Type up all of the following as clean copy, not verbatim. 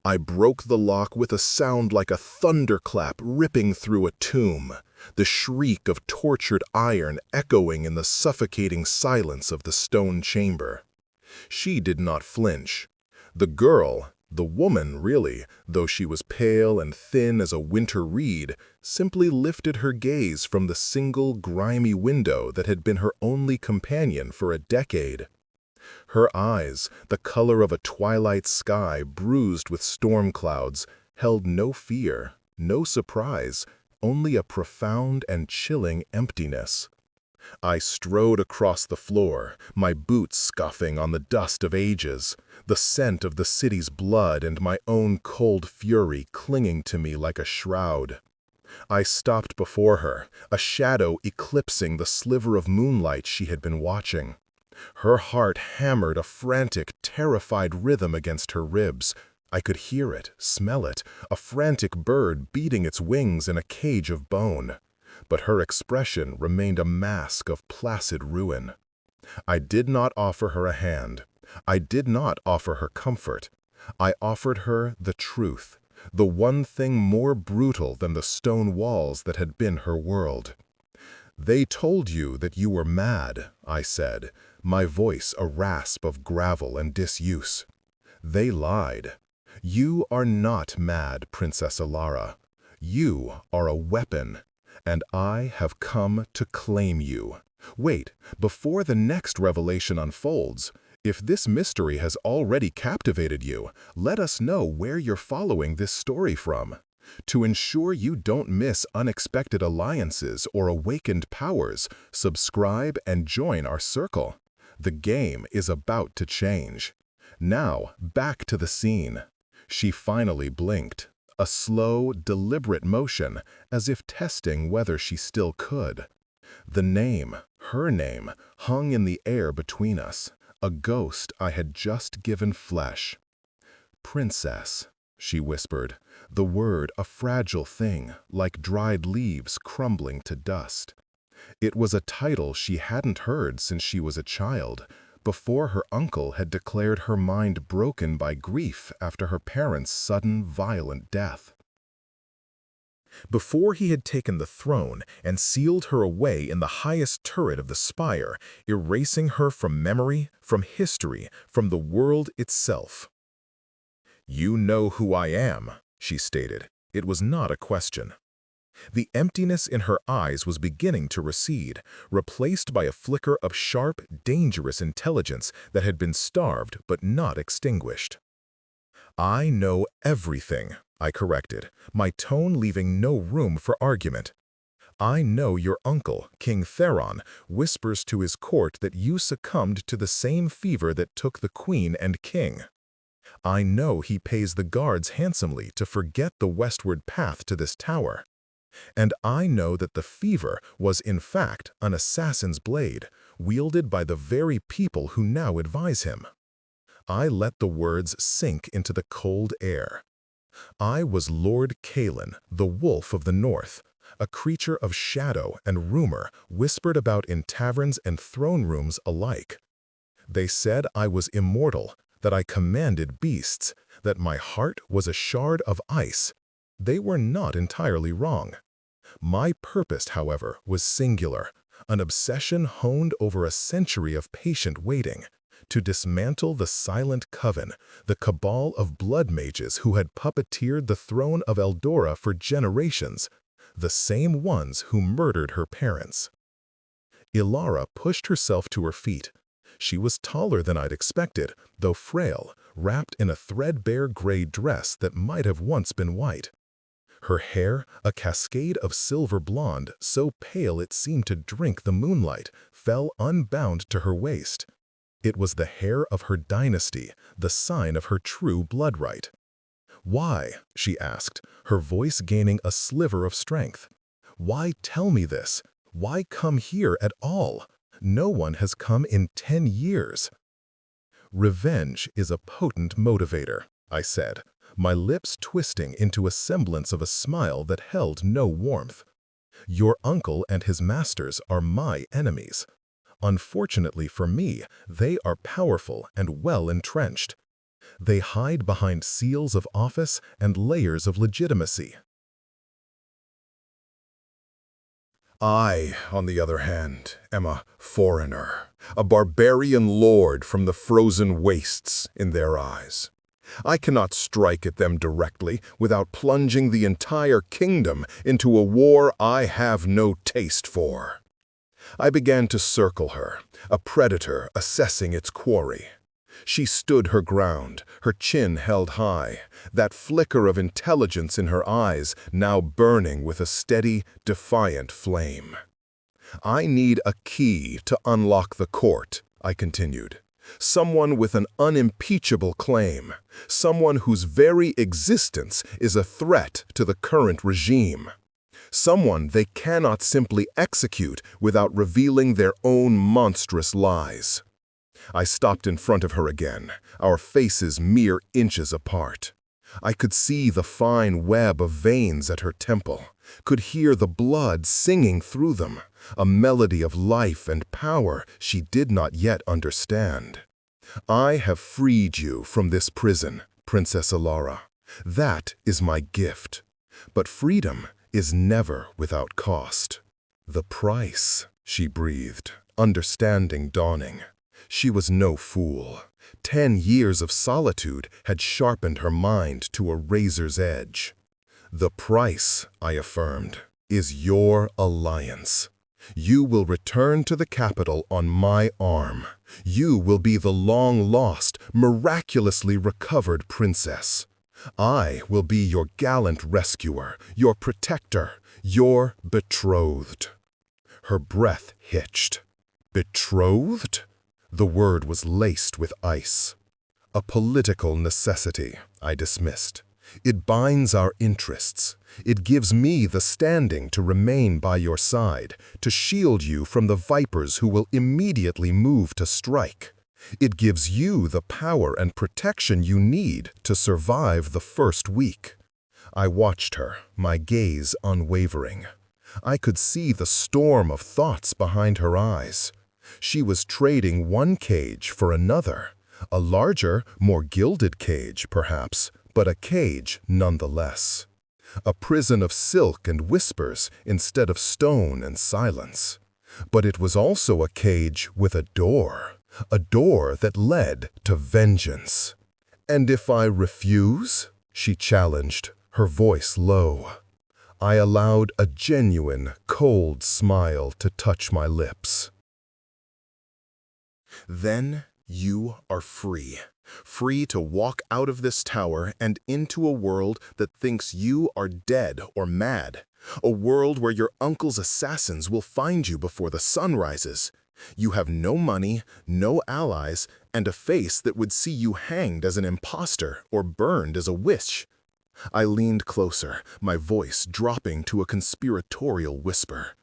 I broke the lock with a sound like a thunderclap ripping through a tomb, the shriek of tortured iron echoing in the suffocating silence of the stone chamber. She did not flinch. The girl, the woman really, though she was pale and thin as a winter reed, simply lifted her gaze from the single grimy window that had been her only companion for a decade. Her eyes, the color of a twilight sky bruised with storm clouds, held no fear, no surprise, only a profound and chilling emptiness. I strode across the floor, my boots scuffing on the dust of ages, the scent of the city's blood and my own cold fury clinging to me like a shroud. I stopped before her, a shadow eclipsing the sliver of moonlight she had been watching. Her heart hammered a frantic, terrified rhythm against her ribs. I could hear it, smell it, a frantic bird beating its wings in a cage of bone. But her expression remained a mask of placid ruin. I did not offer her a hand. I did not offer her comfort. I offered her the truth, the one thing more brutal than the stone walls that had been her world. "They told you that you were mad," I said, my voice a rasp of gravel and disuse. "They lied. You are not mad, Princess Ilara. You are a weapon, and I have come to claim you. Wait, before the next revelation unfolds, if this mystery has already captivated you, let us know where you're following this story from. To ensure you don't miss unexpected alliances or awakened powers, subscribe and join our circle. The game is about to change. Now, back to the scene." She finally blinked, a slow, deliberate motion, as if testing whether she still could. The name, her name, hung in the air between us, a ghost I had just given flesh. "Princess," she whispered, the word a fragile thing, like dried leaves crumbling to dust. It was a title she hadn't heard since she was a child, before her uncle had declared her mind broken by grief after her parents' sudden, violent death. Before he had taken the throne and sealed her away in the highest turret of the spire, erasing her from memory, from history, from the world itself. "You know who I am," she stated. It was not a question. The emptiness in her eyes was beginning to recede, replaced by a flicker of sharp, dangerous intelligence that had been starved but not extinguished. "I know everything," I corrected, my tone leaving no room for argument. "I know your uncle, King Theron, whispers to his court that you succumbed to the same fever that took the queen and king. I know he pays the guards handsomely to forget the westward path to this tower. And I know that the fever was in fact an assassin's blade, wielded by the very people who now advise him." I let the words sink into the cold air. I was Lord Calen, the Wolf of the North, a creature of shadow and rumor whispered about in taverns and throne rooms alike. They said I was immortal, that I commanded beasts, that my heart was a shard of ice. They were not entirely wrong. My purpose, however, was singular, an obsession honed over a century of patient waiting, to dismantle the silent coven, the cabal of blood mages who had puppeteered the throne of Eldora for generations, the same ones who murdered her parents. Ilara pushed herself to her feet. She was taller than I'd expected, though frail, wrapped in a threadbare gray dress that might have once been white. Her hair, a cascade of silver blonde, so pale it seemed to drink the moonlight, fell unbound to her waist. It was the hair of her dynasty, the sign of her true blood right. "Why?" she asked, her voice gaining a sliver of strength. "Why tell me this? Why come here at all? No one has come in 10 years." "Revenge is a potent motivator," I said, my lips twisting into a semblance of a smile that held no warmth. "Your uncle and his masters are my enemies. Unfortunately for me, they are powerful and well entrenched. They hide behind seals of office and layers of legitimacy. I, on the other hand, am a foreigner, a barbarian lord from the frozen wastes in their eyes. I cannot strike at them directly without plunging the entire kingdom into a war I have no taste for. I began to circle her, a predator assessing its quarry. She stood her ground, her chin held high, that flicker of intelligence in her eyes now burning with a steady, defiant flame. I need a key to unlock the court, I continued. Someone with an unimpeachable claim, someone whose very existence is a threat to the current regime. Someone they cannot simply execute without revealing their own monstrous lies. I stopped in front of her again, our faces mere inches apart. I could see the fine web of veins at her temple, could hear the blood singing through them, a melody of life and power she did not yet understand. I have freed you from this prison, Princess Alara. That is my gift. But freedom is never without cost. The price, she breathed, understanding dawning. She was no fool. 10 years of solitude had sharpened her mind to a razor's edge. The price, I affirmed, is your alliance. You will return to the capital on my arm. You will be the long-lost, miraculously recovered princess. I will be your gallant rescuer, your protector, your betrothed. Her breath hitched. Betrothed? The word was laced with ice. A political necessity, I dismissed. It binds our interests. It gives me the standing to remain by your side, to shield you from the vipers who will immediately move to strike. It gives you the power and protection you need to survive the first week. I watched her, my gaze unwavering. I could see the storm of thoughts behind her eyes. She was trading one cage for another, a larger, more gilded cage, perhaps, but a cage nonetheless. A prison of silk and whispers instead of stone and silence. But it was also a cage with a door that led to vengeance. And if I refuse? She challenged, her voice low. I allowed a genuine, cold smile to touch my lips. Then you are free. Free to walk out of this tower and into a world that thinks you are dead or mad. A world where your uncle's assassins will find you before the sun rises. You have no money, no allies, and a face that would see you hanged as an imposter or burned as a witch. I leaned closer, my voice dropping to a conspiratorial whisper.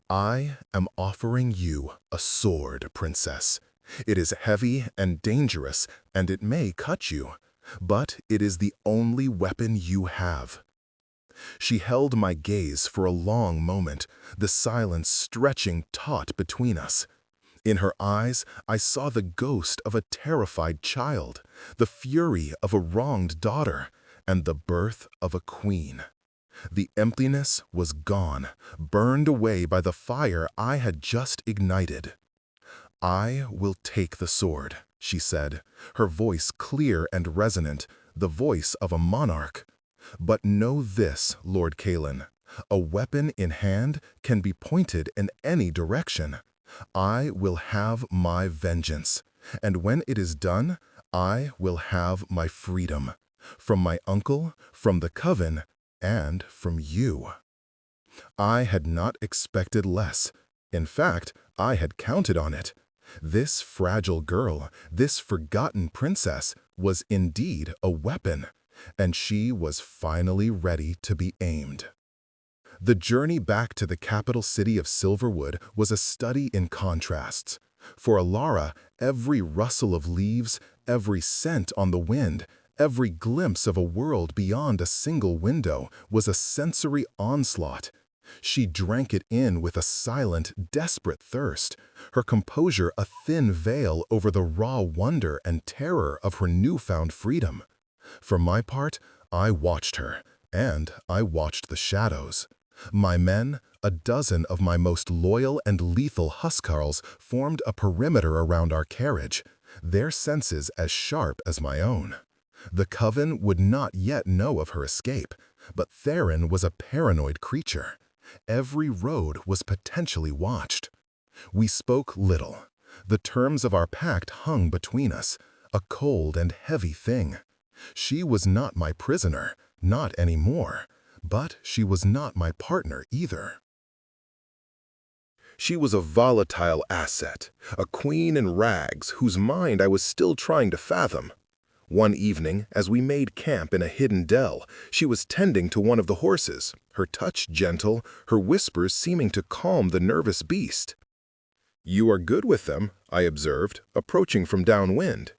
I am offering you a sword, princess. It is heavy and dangerous, and it may cut you, but it is the only weapon you have. She held my gaze for a long moment, the silence stretching taut between us. In her eyes, I saw the ghost of a terrified child, the fury of a wronged daughter, and the birth of a queen. The emptiness was gone, burned away by the fire I had just ignited. I will take the sword, she said, her voice clear and resonant, the voice of a monarch. But know this, Lord Kalin, a weapon in hand can be pointed in any direction. I will have my vengeance, and when it is done, I will have my freedom. From my uncle, from the coven, and from you. I had not expected less. In fact, I had counted on it. This fragile girl, this forgotten princess, was indeed a weapon, and she was finally ready to be aimed. The journey back to the capital city of Silverwood was a study in contrasts. For Alara, every rustle of leaves, every scent on the wind, every glimpse of a world beyond a single window was a sensory onslaught. She drank it in with a silent, desperate thirst, her composure a thin veil over the raw wonder and terror of her newfound freedom. For my part, I watched her, and I watched the shadows. My men, a dozen of my most loyal and lethal huskarls, formed a perimeter around our carriage, their senses as sharp as my own. The Coven would not yet know of her escape, but Theron was a paranoid creature. Every road was potentially watched. We spoke little. The terms of our pact hung between us, a cold and heavy thing. She was not my prisoner, not anymore, but she was not my partner either. She was a volatile asset, a queen in rags whose mind I was still trying to fathom. One evening, as we made camp in a hidden dell, she was tending to one of the horses, her touch gentle, her whispers seeming to calm the nervous beast. "You are good with them," I observed, approaching from downwind.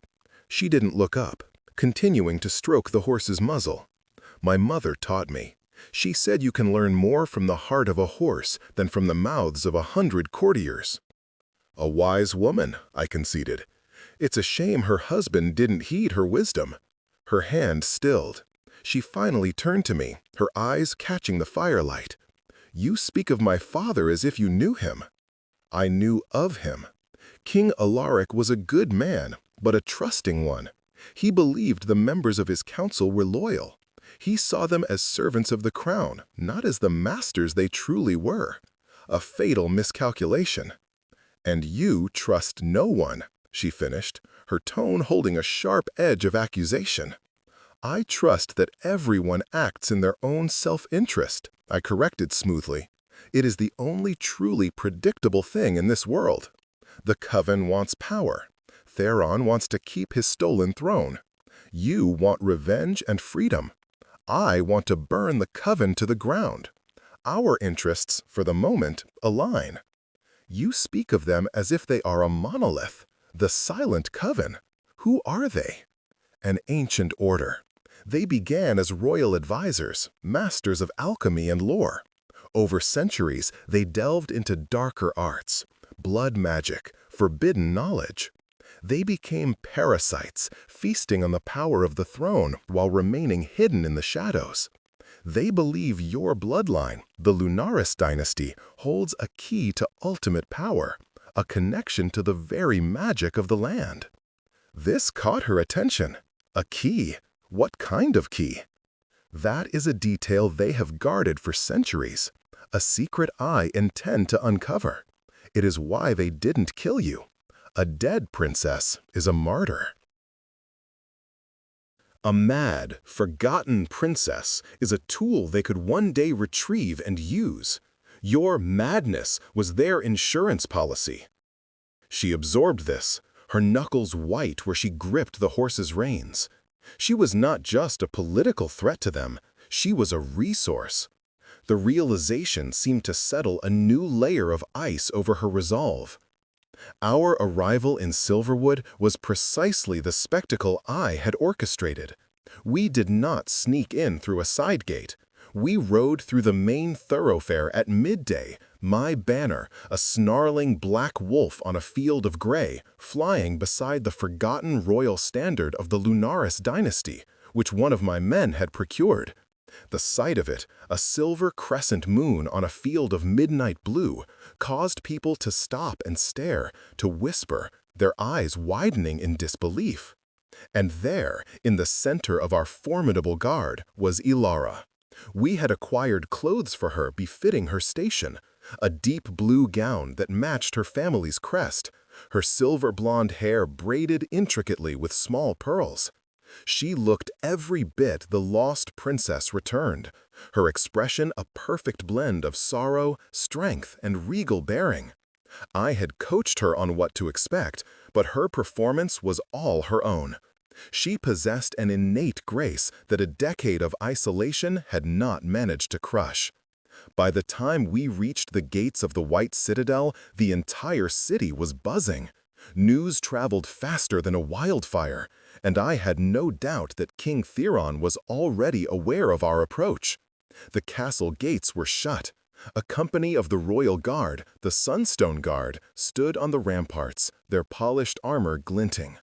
She didn't look up, continuing to stroke the horse's muzzle. My mother taught me. She said you can learn more from the heart of a horse than from the mouths of 100 courtiers. A wise woman, I conceded. It's a shame her husband didn't heed her wisdom. Her hand stilled. She finally turned to me, her eyes catching the firelight. "You speak of my father as if you knew him." I knew of him. King Alaric was a good man, but a trusting one. He believed the members of his council were loyal. He saw them as servants of the crown, not as the masters they truly were. A fatal miscalculation. "And you trust no one," she finished, her tone holding a sharp edge of accusation. "I trust that everyone acts in their own self-interest," I corrected smoothly. "It is the only truly predictable thing in this world. The Coven wants power. Theron wants to keep his stolen throne. You want revenge and freedom. I want to burn the Coven to the ground. Our interests, for the moment, align. You speak of them as if they are a monolith. The Silent Coven. Who are they? An ancient order. They began as royal advisors, masters of alchemy and lore. Over centuries, they delved into darker arts, blood magic, forbidden knowledge. They became parasites, feasting on the power of the throne while remaining hidden in the shadows. They believe your bloodline, the Lunaris dynasty, holds a key to ultimate power, a connection to the very magic of the land. This caught her attention. A key? What kind of key? That is a detail they have guarded for centuries, a secret I intend to uncover. It is why they didn't kill you. A dead princess is a martyr. A mad, forgotten princess is a tool they could one day retrieve and use. Your madness was their insurance policy. She absorbed this, her knuckles white where she gripped the horse's reins. She was not just a political threat to them, she was a resource. The realization seemed to settle a new layer of ice over her resolve. Our arrival in Silverwood was precisely the spectacle I had orchestrated. We did not sneak in through a side gate. We rode through the main thoroughfare at midday, my banner, a snarling black wolf on a field of gray, flying beside the forgotten royal standard of the Lunaris dynasty, which one of my men had procured. The sight of it, a silver crescent moon on a field of midnight blue, caused people to stop and stare, to whisper, their eyes widening in disbelief. And there, in the center of our formidable guard, was Ilara. We had acquired clothes for her befitting her station, a deep blue gown that matched her family's crest, her silver blonde hair braided intricately with small pearls. She looked every bit the lost princess returned, her expression a perfect blend of sorrow, strength, and regal bearing. I had coached her on what to expect, but her performance was all her own. She possessed an innate grace that a decade of isolation had not managed to crush. By the time we reached the gates of the White Citadel, the entire city was buzzing. News traveled faster than a wildfire, and I had no doubt that King Theron was already aware of our approach. The castle gates were shut. A company of the Royal Guard, the Sunstone Guard, stood on the ramparts, their polished armor glinting.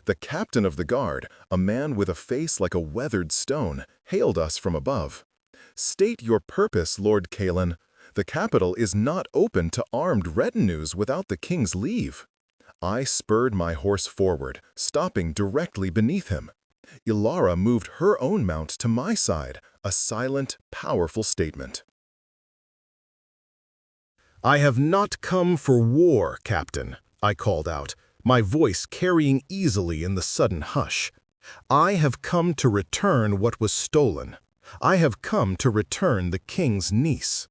The captain of the guard, a man with a face like a weathered stone, hailed us from above. "State your purpose, Lord Kalen. The capital is not open to armed retinues without the king's leave." I spurred my horse forward, stopping directly beneath him. Ilara moved her own mount to my side, a silent, powerful statement. "I have not come for war, Captain," I called out, my voice carrying easily in the sudden hush. "I have come to return what was stolen. I have come to return the king's niece."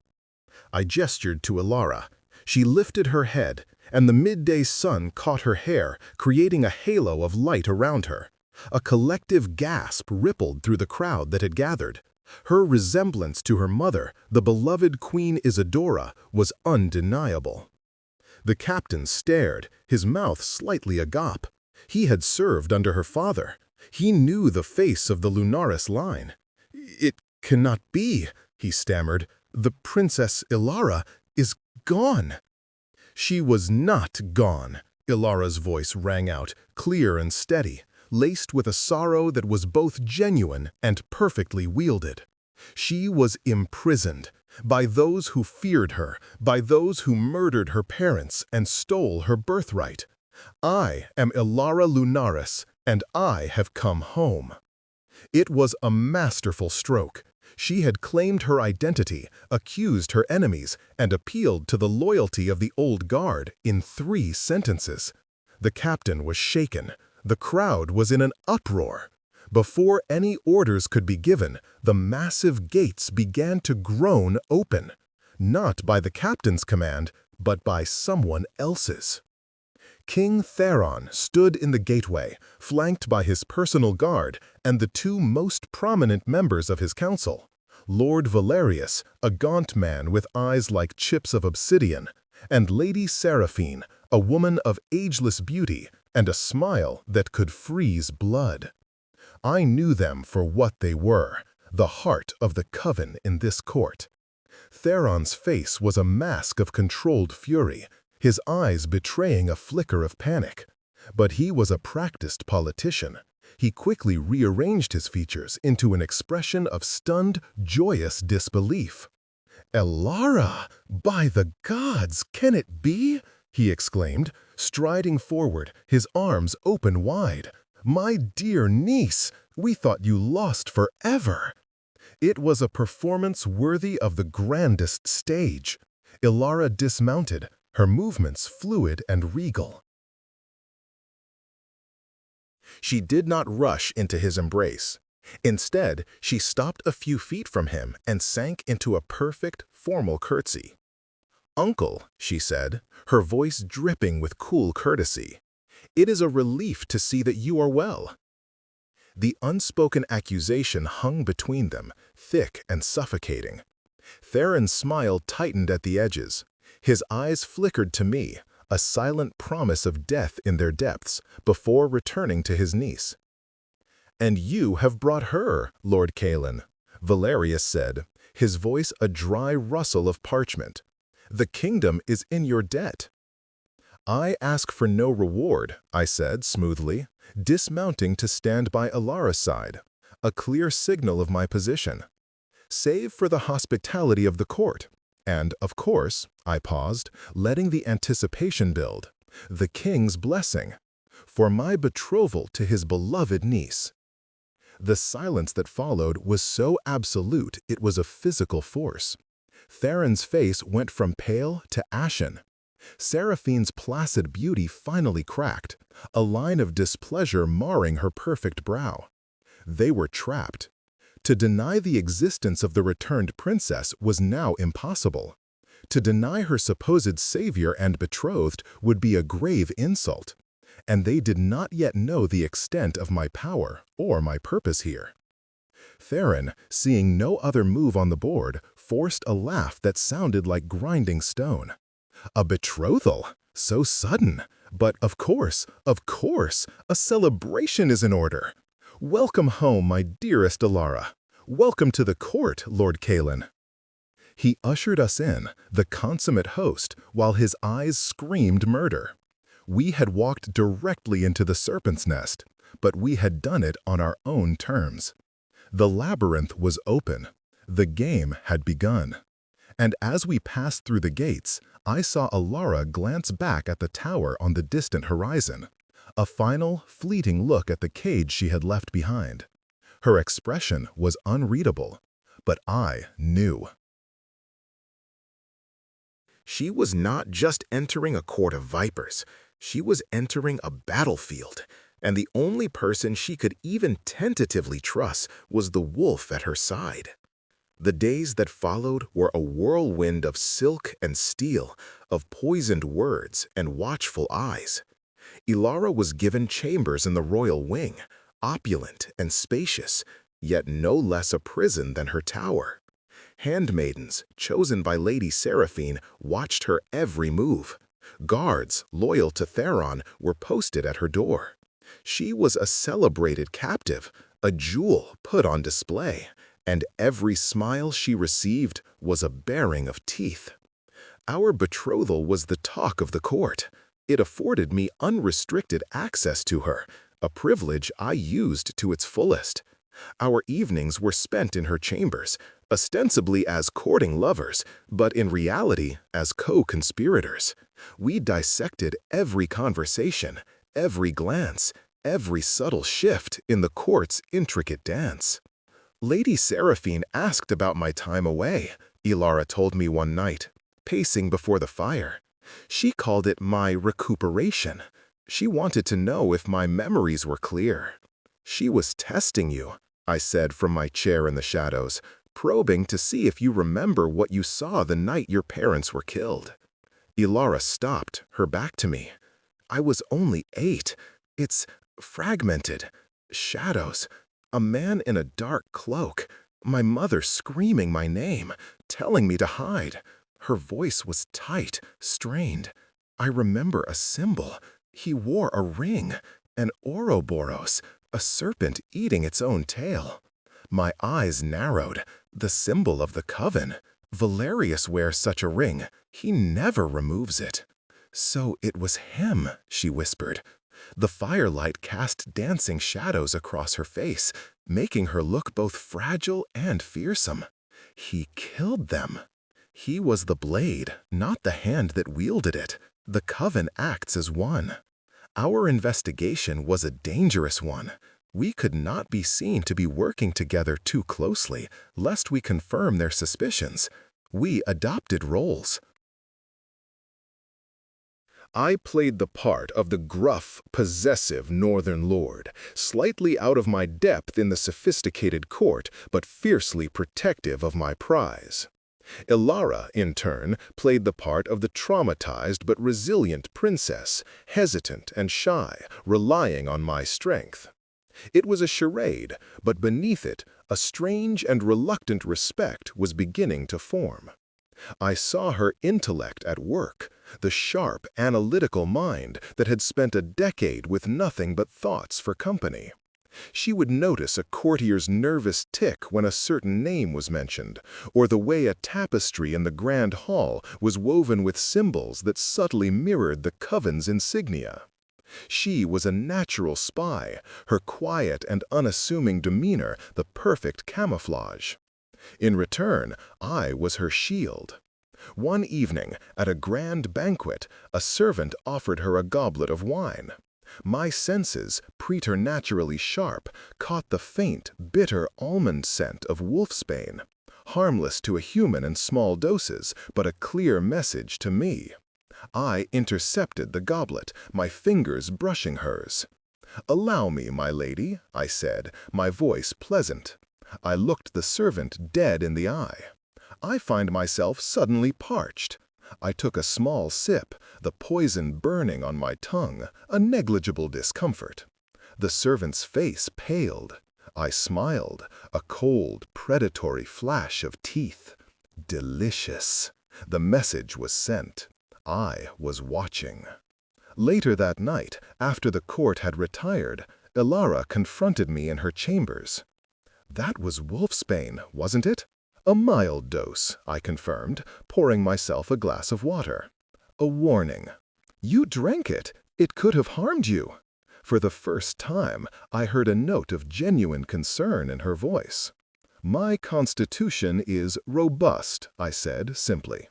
I gestured to Ilara. She lifted her head, and the midday sun caught her hair, creating a halo of light around her. A collective gasp rippled through the crowd that had gathered. Her resemblance to her mother, the beloved Queen Isadora, was undeniable. The captain stared, his mouth slightly agape. He had served under her father. He knew the face of the Lunaris line. "It cannot be," he stammered. "The Princess Ilara is gone." "She was not gone," Ilara's voice rang out, clear and steady, laced with a sorrow that was both genuine and perfectly wielded. "She was imprisoned by those who feared her, by those who murdered her parents and stole her birthright. I am Ilara Lunaris, and I have come home." It was a masterful stroke. She had claimed her identity, accused her enemies, and appealed to the loyalty of the old guard in 3 sentences. The captain was shaken. The crowd was in an uproar. Before any orders could be given, the massive gates began to groan open, not by the captain's command, but by someone else's. King Theron stood in the gateway, flanked by his personal guard and the 2 most prominent members of his council. Lord Valerius, a gaunt man with eyes like chips of obsidian, and Lady Seraphine, a woman of ageless beauty and a smile that could freeze blood. I knew them for what they were, the heart of the coven in this court. Theron's face was a mask of controlled fury, his eyes betraying a flicker of panic. But he was a practiced politician. He quickly rearranged his features into an expression of stunned, joyous disbelief. "Ilara, by the gods, can it be?" he exclaimed, striding forward, his arms open wide. "My dear niece, we thought you lost forever." It was a performance worthy of the grandest stage. Ilara dismounted, her movements fluid and regal. She did not rush into his embrace. Instead, she stopped a few feet from him and sank into a perfect, formal curtsy. "Uncle," she said, her voice dripping with cool courtesy, "it is a relief to see that you are well." The unspoken accusation hung between them, thick and suffocating. Theron's smile tightened at the edges. His eyes flickered to me, a silent promise of death in their depths, before returning to his niece. "And you have brought her, Lord Kalen," Valerius said, his voice a dry rustle of parchment. "The kingdom is in your debt." "I ask for no reward," I said smoothly, dismounting to stand by Ilara's side, a clear signal of my position. "Save for the hospitality of the court. And, of course," I paused, letting the anticipation build, "the king's blessing. For my betrothal to his beloved niece." The silence that followed was so absolute it was a physical force. Theron's face went from pale to ashen. Seraphine's placid beauty finally cracked, a line of displeasure marring her perfect brow. They were trapped. To deny the existence of the returned princess was now impossible. To deny her supposed savior and betrothed would be a grave insult. And they did not yet know the extent of my power or my purpose here. Theron, seeing no other move on the board, forced a laugh that sounded like grinding stone. "A betrothal? So sudden! But of course, a celebration is in order. Welcome home, my dearest Ilara. Welcome to the court, Lord Kalen." He ushered us in, the consummate host, while his eyes screamed murder. We had walked directly into the serpent's nest, but we had done it on our own terms. The labyrinth was open. The game had begun. And as we passed through the gates, I saw Alara glance back at the tower on the distant horizon, a final, fleeting look at the cage she had left behind. Her expression was unreadable, but I knew. She was not just entering a court of vipers. She was entering a battlefield, and the only person she could even tentatively trust was the wolf at her side. The days that followed were a whirlwind of silk and steel, of poisoned words and watchful eyes. Ilara was given chambers in the royal wing, opulent and spacious, yet no less a prison than her tower. Handmaidens, chosen by Lady Seraphine, watched her every move. Guards, loyal to Theron, were posted at her door. She was a celebrated captive, a jewel put on display, and every smile she received was a baring of teeth. Our betrothal was the talk of the court. It afforded me unrestricted access to her, a privilege I used to its fullest. Our evenings were spent in her chambers, ostensibly as courting lovers, but in reality as co-conspirators. We dissected every conversation, every glance, every subtle shift in the court's intricate dance. Lady Seraphine asked about my time away, Ilara told me one night, pacing before the fire. She called it my recuperation. She wanted to know if my memories were clear. She was testing you, I said from my chair in the shadows, probing to see if you remember what you saw the night your parents were killed. Ilara stopped, her back to me. I was only 8. It's fragmented. Shadows. A man in a dark cloak. My mother screaming my name, telling me to hide. Her voice was tight, strained. I remember a symbol. He wore a ring, an Ouroboros, a serpent eating its own tail. My eyes narrowed. The symbol of the coven. Valerius wears such a ring. He never removes it. So it was him, she whispered. The firelight cast dancing shadows across her face, making her look both fragile and fearsome. He killed them. He was the blade, not the hand that wielded it. The coven acts as one. Our investigation was a dangerous one. We could not be seen to be working together too closely, lest we confirm their suspicions. We adopted roles. I played the part of the gruff, possessive northern lord, slightly out of my depth in the sophisticated court, but fiercely protective of my prize. Ilara, in turn, played the part of the traumatized but resilient princess, hesitant and shy, relying on my strength. It was a charade, but beneath it, a strange and reluctant respect was beginning to form. I saw her intellect at work, the sharp, analytical mind that had spent a decade with nothing but thoughts for company. She would notice a courtier's nervous tick when a certain name was mentioned, or the way a tapestry in the grand hall was woven with symbols that subtly mirrored the coven's insignia. She was a natural spy, her quiet and unassuming demeanor the perfect camouflage. In return, I was her shield. One evening, at a grand banquet, a servant offered her a goblet of wine. My senses, preternaturally sharp, caught the faint, bitter almond scent of wolfsbane, harmless to a human in small doses, but a clear message to me. I intercepted the goblet, my fingers brushing hers. "Allow me, my lady," I said, my voice pleasant. I looked the servant dead in the eye. I find myself suddenly parched. I took a small sip, the poison burning on my tongue, a negligible discomfort. The servant's face paled. I smiled, a cold, predatory flash of teeth. Delicious. The message was sent. I was watching. Later that night, after the court had retired, Ilara confronted me in her chambers. "That was wolfsbane, wasn't it?" A mild dose, I confirmed, pouring myself a glass of water. A warning. You drank it. It could have harmed you. For the first time, I heard a note of genuine concern in her voice. My constitution is robust, I said simply.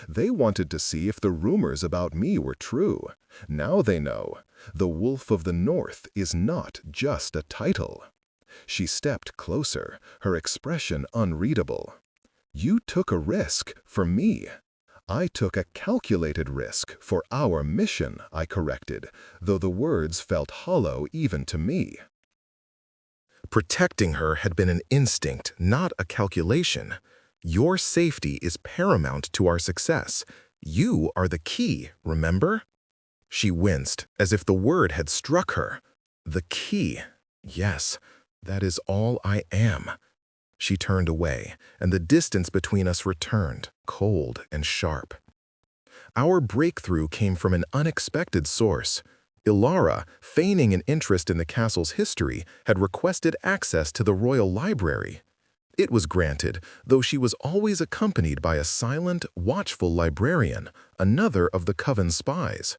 They wanted to see if the rumors about me were true. Now they know. The Wolf of the North is not just a title. She stepped closer, her expression unreadable. You took a risk for me. I took a calculated risk for our mission, I corrected, though the words felt hollow even to me. Protecting her had been an instinct, not a calculation. Your safety is paramount to our success. You are the key, remember? She winced, as if the word had struck her. The key. Yes, that is all I am. She turned away, and the distance between us returned, cold and sharp. Our breakthrough came from an unexpected source. Ilara, feigning an interest in the castle's history, had requested access to the royal library. It was granted, though she was always accompanied by a silent, watchful librarian, another of the Coven's spies.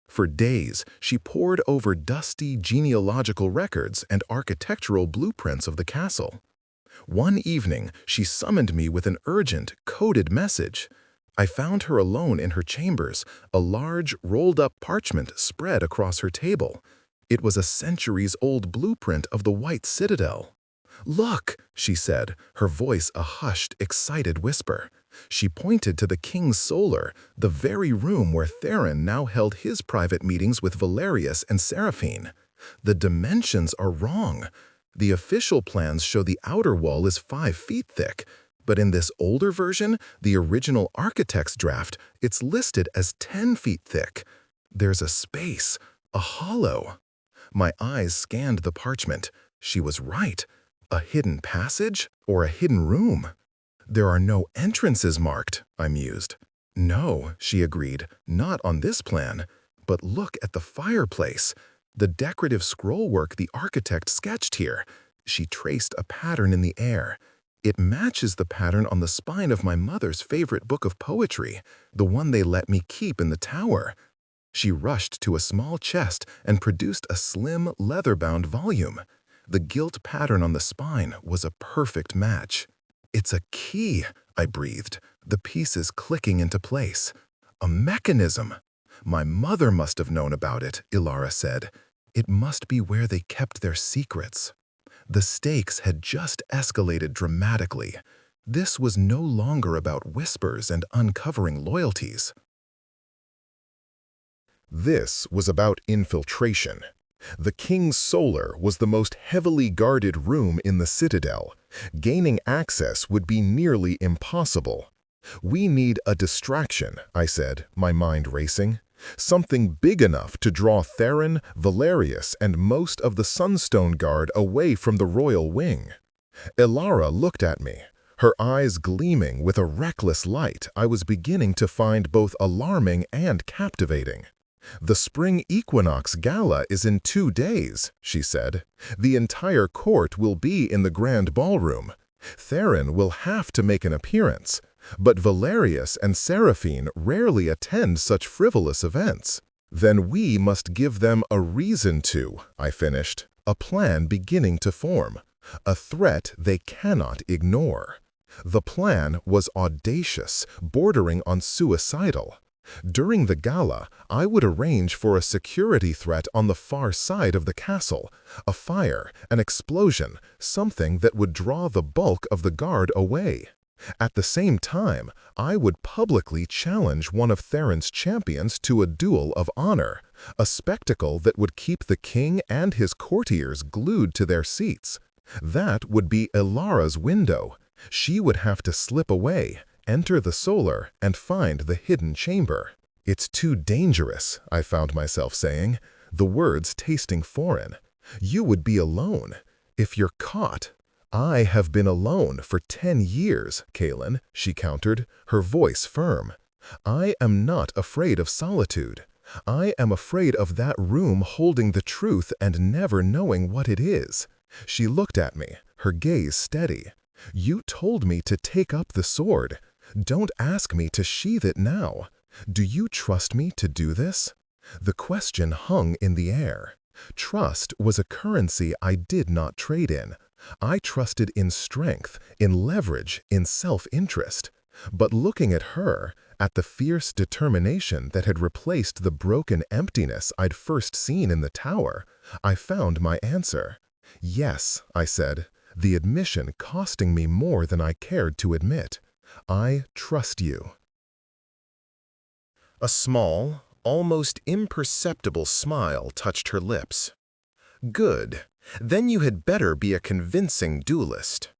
For days, she pored over dusty genealogical records and architectural blueprints of the castle. One evening, she summoned me with an urgent, coded message. I found her alone in her chambers, a large, rolled-up parchment spread across her table. It was a centuries-old blueprint of the White Citadel. "Look," she said, her voice a hushed, excited whisper. She pointed to the King's Solar, the very room where Theron now held his private meetings with Valerius and Seraphine. "The dimensions are wrong. The official plans show the outer wall is 5 feet thick, but in this older version, the original architect's draft, it's listed as 10 feet thick. There's a space, a hollow." My eyes scanned the parchment. She was right. A hidden passage or a hidden room? "There are no entrances marked," I mused. "No," she agreed, "not on this plan. But look at the fireplace. The decorative scrollwork the architect sketched here." She traced a pattern in the air. "It matches the pattern on the spine of my mother's favorite book of poetry, the one they let me keep in the tower." She rushed to a small chest and produced a slim, leather-bound volume. The gilt pattern on the spine was a perfect match. "It's a key," I breathed, the pieces clicking into place. "A mechanism." "My mother must have known about it," Ilara said. "It must be where they kept their secrets." The stakes had just escalated dramatically. This was no longer about whispers and uncovering loyalties. This was about infiltration. The King's Solar was the most heavily guarded room in the Citadel. Gaining access would be nearly impossible. "We need a distraction," I said, my mind racing. "Something big enough to draw Theron, Valerius, and most of the Sunstone Guard away from the royal wing." Ilara looked at me, her eyes gleaming with a reckless light I was beginning to find both alarming and captivating. "The Spring Equinox Gala is in 2 days," she said. "The entire court will be in the grand ballroom. Theron will have to make an appearance, but Valerius and Seraphine rarely attend such frivolous events. Then we must give them a reason to," I finished, a plan beginning to form, a threat they cannot ignore. The plan was audacious, bordering on suicidal. During the gala, I would arrange for a security threat on the far side of the castle, a fire, an explosion, something that would draw the bulk of the guard away. At the same time, I would publicly challenge one of Theron's champions to a duel of honor, a spectacle that would keep the king and his courtiers glued to their seats. That would be Ilara's window. She would have to slip away, enter the Solar, and find the hidden chamber. "It's too dangerous," I found myself saying, the words tasting foreign. "You would be alone. If you're caught—" "I have been alone for 10 years, Kaelin," she countered, her voice firm. "I am not afraid of solitude. I am afraid of that room holding the truth and never knowing what it is." She looked at me, her gaze steady. You told me to take up the sword. Don't ask me to sheath it now. Do you trust me to do this? The question hung in the air. Trust was a currency I did not trade in. I trusted in strength, in leverage, in self-interest. But looking at her, at the fierce determination that had replaced the broken emptiness I'd first seen in the tower, I found my answer. Yes, I said, the admission costing me more than I cared to admit. I trust you. A small, almost imperceptible smile touched her lips. Good. Then you had better be a convincing duelist.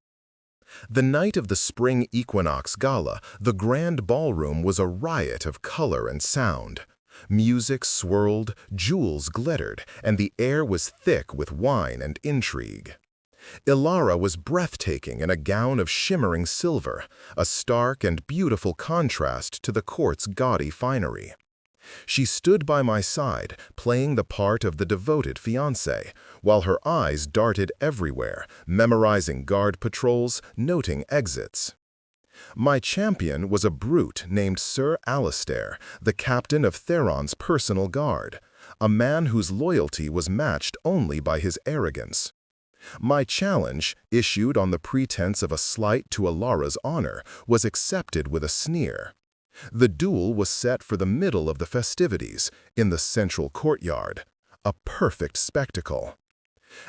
The night of the Spring Equinox Gala, the grand ballroom was a riot of color and sound. Music swirled, jewels glittered, and the air was thick with wine and intrigue. Ilara was breathtaking in a gown of shimmering silver, a stark and beautiful contrast to the court's gaudy finery. She stood by my side, playing the part of the devoted fiancé, while her eyes darted everywhere, memorizing guard patrols, noting exits. My champion was a brute named Sir Alistair, the captain of Theron's personal guard, a man whose loyalty was matched only by his arrogance. My challenge, issued on the pretense of a slight to Ilara's honor, was accepted with a sneer. The duel was set for the middle of the festivities, in the central courtyard. A perfect spectacle.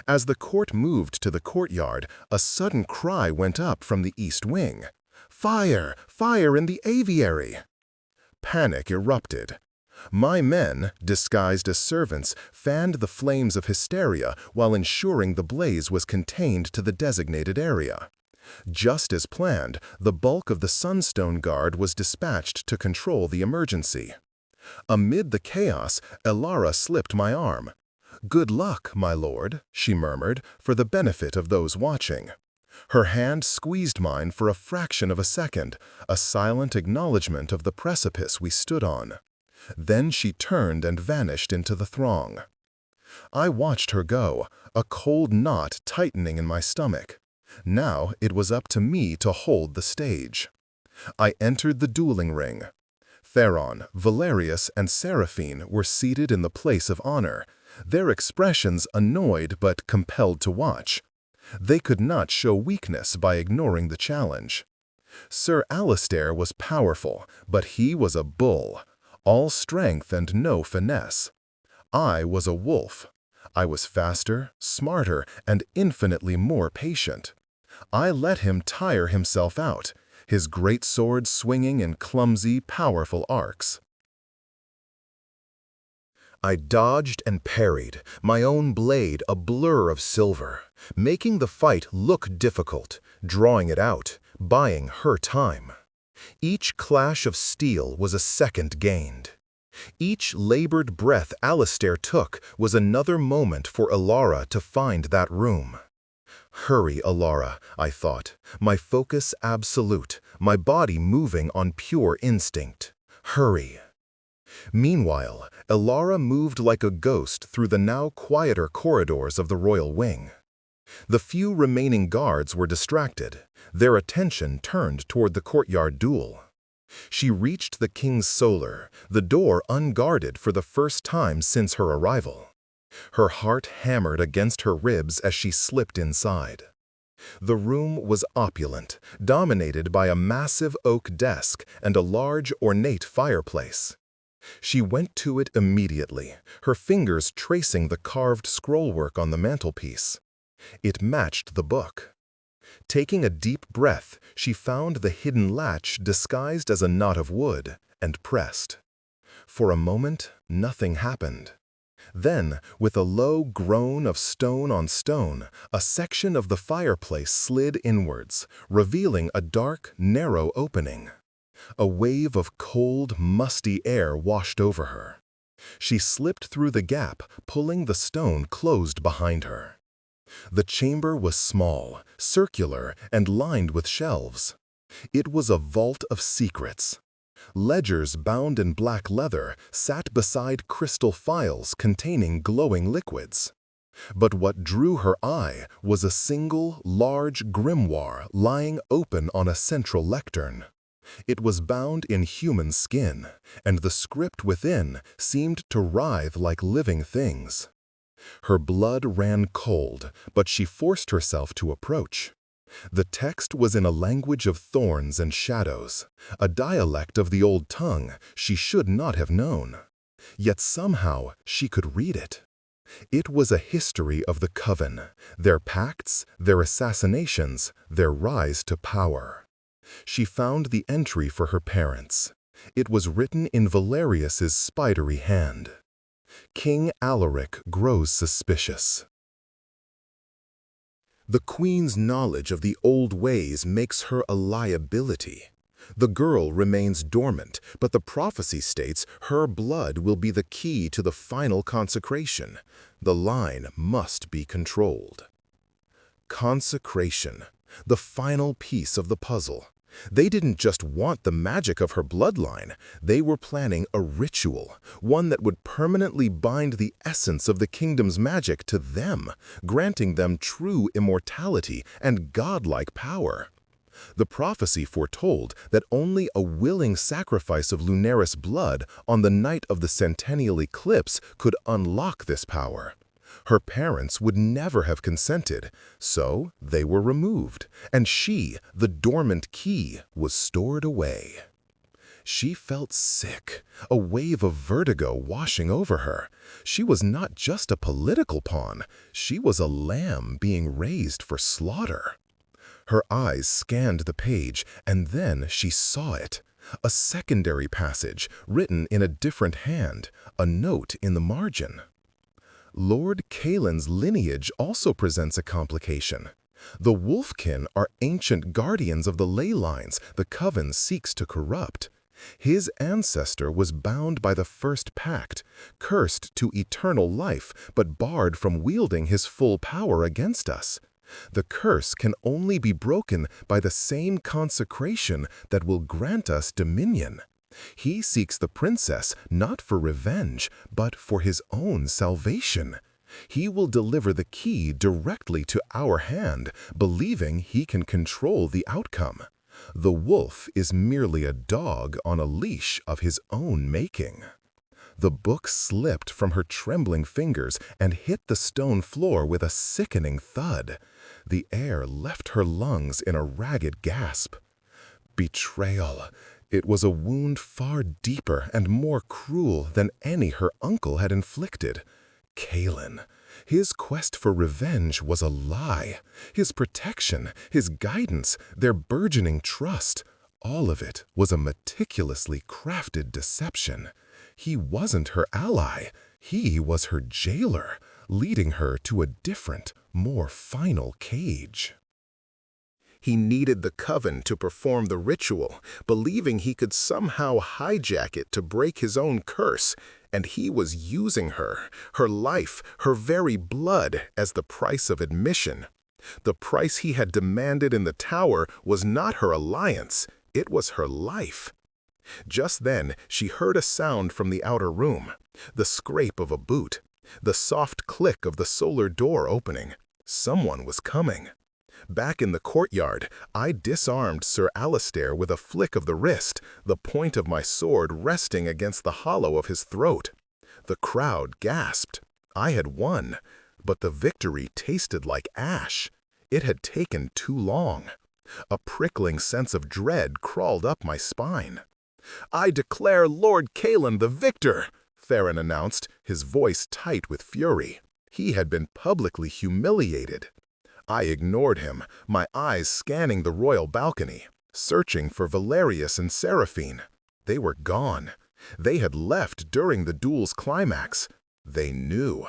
As the court moved to the courtyard, a sudden cry went up from the east wing. "Fire! Fire in the aviary!" Panic erupted. My men, disguised as servants, fanned the flames of hysteria while ensuring the blaze was contained to the designated area. Just as planned, the bulk of the Sunstone Guard was dispatched to control the emergency. Amid the chaos, Ilara slipped my arm. "Good luck, my lord," she murmured, for the benefit of those watching. Her hand squeezed mine for a fraction of a second, a silent acknowledgement of the precipice we stood on. Then she turned and vanished into the throng. I watched her go, a cold knot tightening in my stomach. Now it was up to me to hold the stage. I entered the dueling ring. Theron, Valerius, and Seraphine were seated in the place of honor, their expressions annoyed but compelled to watch. They could not show weakness by ignoring the challenge. Sir Alistair was powerful, but he was a bull, all strength and no finesse. I was a wolf. I was faster, smarter, and infinitely more patient. I let him tire himself out, his great sword swinging in clumsy, powerful arcs. I dodged and parried, my own blade a blur of silver, making the fight look difficult, drawing it out, buying her time. Each clash of steel was a second gained. Each labored breath Alistair took was another moment for Ilara to find that room. Hurry, Ilara, I thought, my focus absolute, my body moving on pure instinct. Hurry. Meanwhile, Ilara moved like a ghost through the now quieter corridors of the royal wing. The few remaining guards were distracted, their attention turned toward the courtyard duel. She reached the king's solar, the door unguarded for the first time since her arrival. Her heart hammered against her ribs as she slipped inside. The room was opulent, dominated by a massive oak desk and a large, ornate fireplace. She went to it immediately, her fingers tracing the carved scrollwork on the mantelpiece. It matched the book. Taking a deep breath, she found the hidden latch disguised as a knot of wood and pressed. For a moment, nothing happened. Then, with a low groan of stone on stone, a section of the fireplace slid inwards, revealing a dark, narrow opening. A wave of cold, musty air washed over her. She slipped through the gap, pulling the stone closed behind her. The chamber was small, circular, and lined with shelves. It was a vault of secrets. Ledgers bound in black leather sat beside crystal phials containing glowing liquids. But what drew her eye was a single, large grimoire lying open on a central lectern. It was bound in human skin, and the script within seemed to writhe like living things. Her blood ran cold, but she forced herself to approach. The text was in a language of thorns and shadows, a dialect of the old tongue she should not have known. Yet somehow she could read it. It was a history of the Coven, their pacts, their assassinations, their rise to power. She found the entry for her parents. It was written in Valerius's spidery hand. King Alaric grows suspicious. The queen's knowledge of the old ways makes her a liability. The girl remains dormant, but the prophecy states her blood will be the key to the final consecration. The line must be controlled. Consecration, the final piece of the puzzle. They didn't just want the magic of her bloodline, they were planning a ritual, one that would permanently bind the essence of the kingdom's magic to them, granting them true immortality and godlike power. The prophecy foretold that only a willing sacrifice of Lunaris blood on the night of the centennial eclipse could unlock this power. Her parents would never have consented, so they were removed, and she, the dormant key, was stored away. She felt sick, a wave of vertigo washing over her. She was not just a political pawn, she was a lamb being raised for slaughter. Her eyes scanned the page, and then she saw it. A secondary passage, written in a different hand, a note in the margin. Lord Kaelin's lineage also presents a complication. The Wolfkin are ancient guardians of the ley lines the Coven seeks to corrupt. His ancestor was bound by the First Pact, cursed to eternal life, but barred from wielding his full power against us. The curse can only be broken by the same consecration that will grant us dominion. He seeks the princess not for revenge, but for his own salvation. He will deliver the key directly to our hand, believing he can control the outcome. The wolf is merely a dog on a leash of his own making. The book slipped from her trembling fingers and hit the stone floor with a sickening thud. The air left her lungs in a ragged gasp. Betrayal. It was a wound far deeper and more cruel than any her uncle had inflicted. Kaelin. His quest for revenge was a lie. His protection, his guidance, their burgeoning trust, all of it was a meticulously crafted deception. He wasn't her ally. He was her jailer, leading her to a different, more final cage. He needed the Coven to perform the ritual, believing he could somehow hijack it to break his own curse, and he was using her, her life, her very blood, as the price of admission. The price he had demanded in the tower was not her alliance, it was her life. Just then, she heard a sound from the outer room, the scrape of a boot, the soft click of the solar door opening. Someone was coming. Back in the courtyard, I disarmed Sir Alistair with a flick of the wrist, the point of my sword resting against the hollow of his throat. The crowd gasped. I had won, but the victory tasted like ash. It had taken too long. A prickling sense of dread crawled up my spine. "I declare Lord Kaelin the victor," Theron announced, his voice tight with fury. He had been publicly humiliated. I ignored him, my eyes scanning the royal balcony, searching for Valerius and Seraphine. They were gone. They had left during the duel's climax. They knew.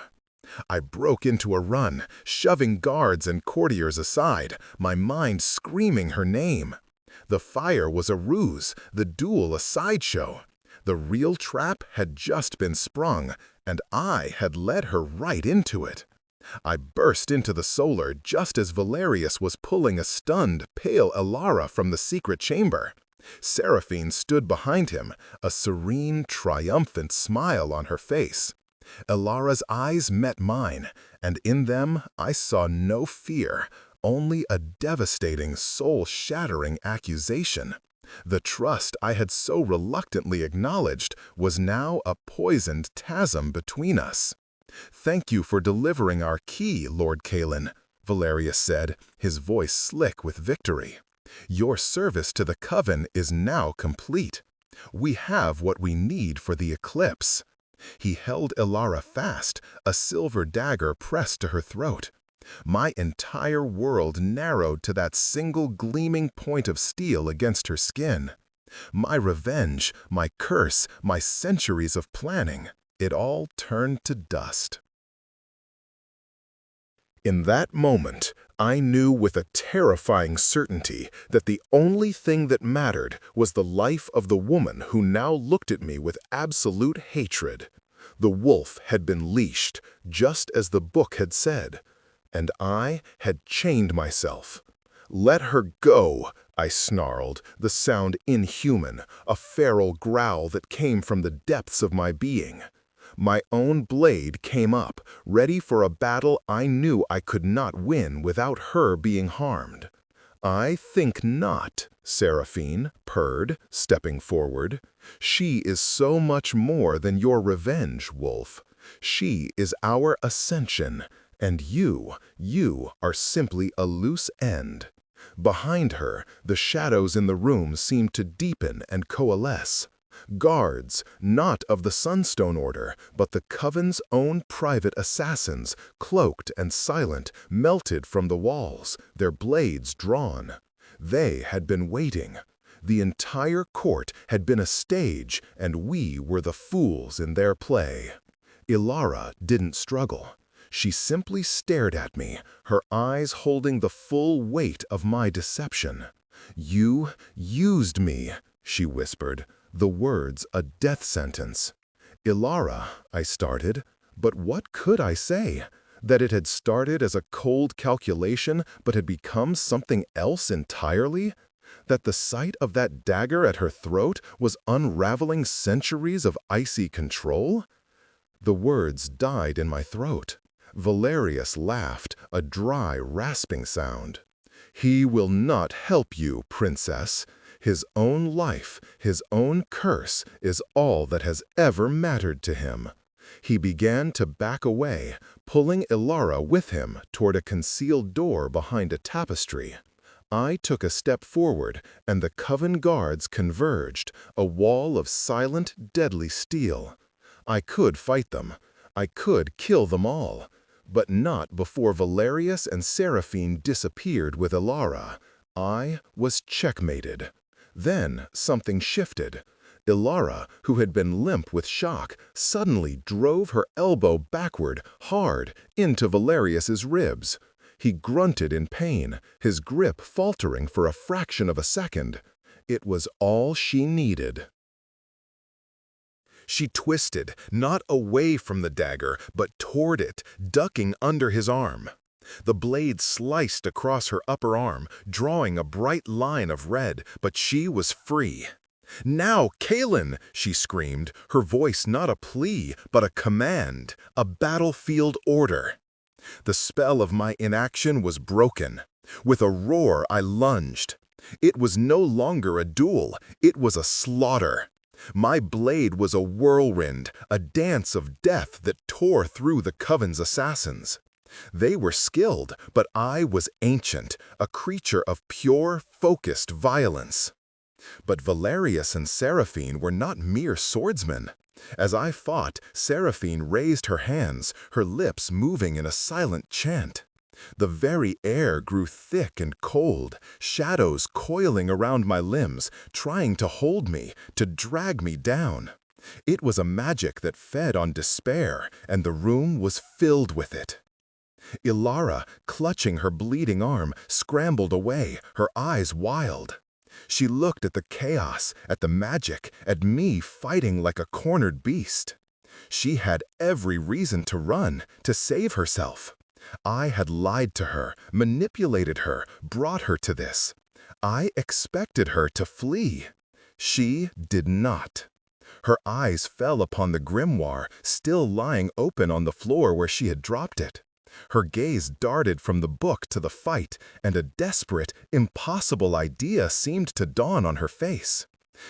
I broke into a run, shoving guards and courtiers aside, my mind screaming her name. The fire was a ruse, the duel a sideshow. The real trap had just been sprung, and I had led her right into it. I burst into the solar just as Valerius was pulling a stunned, pale Elara from the secret chamber. Seraphine stood behind him, a serene, triumphant smile on her face. Elara's eyes met mine, and in them I saw no fear, only a devastating, soul-shattering accusation. The trust I had so reluctantly acknowledged was now a poisoned chasm between us. "Thank you for delivering our key, Lord Kalin," Valerius said, his voice slick with victory. "Your service to the Coven is now complete. We have what we need for the eclipse." He held Elara fast, a silver dagger pressed to her throat. My entire world narrowed to that single gleaming point of steel against her skin. My revenge, my curse, my centuries of planning, it all turned to dust. In that moment, I knew with a terrifying certainty that the only thing that mattered was the life of the woman who now looked at me with absolute hatred. The wolf had been leashed, just as the book had said, and I had chained myself. "Let her go," I snarled, the sound inhuman, a feral growl that came from the depths of my being. My own blade came up, ready for a battle I knew I could not win without her being harmed. "I think not," Seraphine purred, stepping forward. "She is so much more than your revenge, Wolf. She is our ascension, and you are simply a loose end." Behind her, the shadows in the room seemed to deepen and coalesce. Guards, not of the Sunstone Order, but the Coven's own private assassins, cloaked and silent, melted from the walls, their blades drawn. They had been waiting. The entire court had been a stage, and we were the fools in their play. Elara didn't struggle. She simply stared at me, her eyes holding the full weight of my deception. "You used me," she whispered, the words a death sentence. "Elara," I started, but what could I say? That it had started as a cold calculation but had become something else entirely? That the sight of that dagger at her throat was unraveling centuries of icy control? The words died in my throat. Valerius laughed, a dry, rasping sound. "He will not help you, princess. His own life, his own curse, is all that has ever mattered to him." He began to back away, pulling Elara with him toward a concealed door behind a tapestry. I took a step forward, and the Coven guards converged, a wall of silent, deadly steel. I could fight them. I could kill them all. But not before Valerius and Seraphine disappeared with Elara. I was checkmated. Then something shifted. Elara, who had been limp with shock, suddenly drove her elbow backward, hard, into Valerius's ribs. He grunted in pain, his grip faltering for a fraction of a second. It was all she needed. She twisted, not away from the dagger, but toward it, ducking under his arm. The blade sliced across her upper arm, drawing a bright line of red, but she was free. "Now, Kalin!" she screamed, her voice not a plea, but a command, a battlefield order. The spell of my inaction was broken. With a roar, I lunged. It was no longer a duel, it was a slaughter. My blade was a whirlwind, a dance of death that tore through the Coven's assassins. They were skilled, but I was ancient, a creature of pure, focused violence. But Valerius and Seraphine were not mere swordsmen. As I fought, Seraphine raised her hands, her lips moving in a silent chant. The very air grew thick and cold, shadows coiling around my limbs, trying to hold me, to drag me down. It was a magic that fed on despair, and the room was filled with it. Elara, clutching her bleeding arm, scrambled away, her eyes wild. She looked at the chaos, at the magic, at me fighting like a cornered beast. She had every reason to run, to save herself. I had lied to her, manipulated her, brought her to this. I expected her to flee. She did not. Her eyes fell upon the grimoire, still lying open on the floor where she had dropped it. Her gaze darted from the book to the fight, and a desperate, impossible idea seemed to dawn on her face.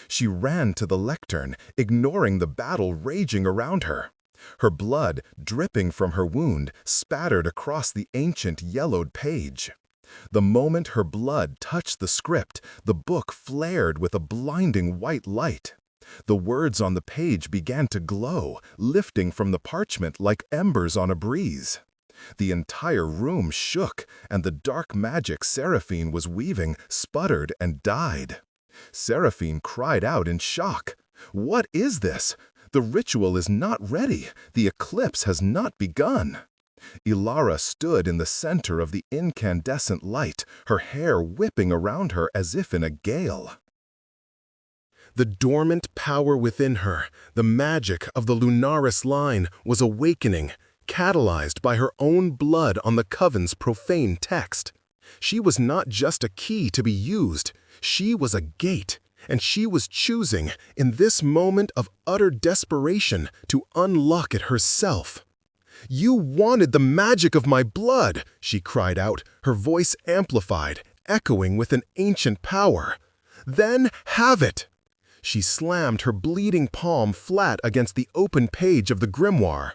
She ran to the lectern, ignoring the battle raging around her. Her blood, dripping from her wound, spattered across the ancient yellowed page. The moment her blood touched the script, the book flared with a blinding white light. The words on the page began to glow, lifting from the parchment like embers on a breeze. The entire room shook, and the dark magic Seraphine was weaving sputtered and died. Seraphine cried out in shock. "What is this? The ritual is not ready. The eclipse has not begun." Ilara stood in the center of the incandescent light, her hair whipping around her as if in a gale. The dormant power within her, the magic of the Lunaris line, was awakening, catalyzed by her own blood on the Coven's profane text. She was not just a key to be used, she was a gate, and she was choosing, in this moment of utter desperation, to unlock it herself. "You wanted the magic of my blood!" she cried out, her voice amplified, echoing with an ancient power. "Then have it!" She slammed her bleeding palm flat against the open page of the grimoire.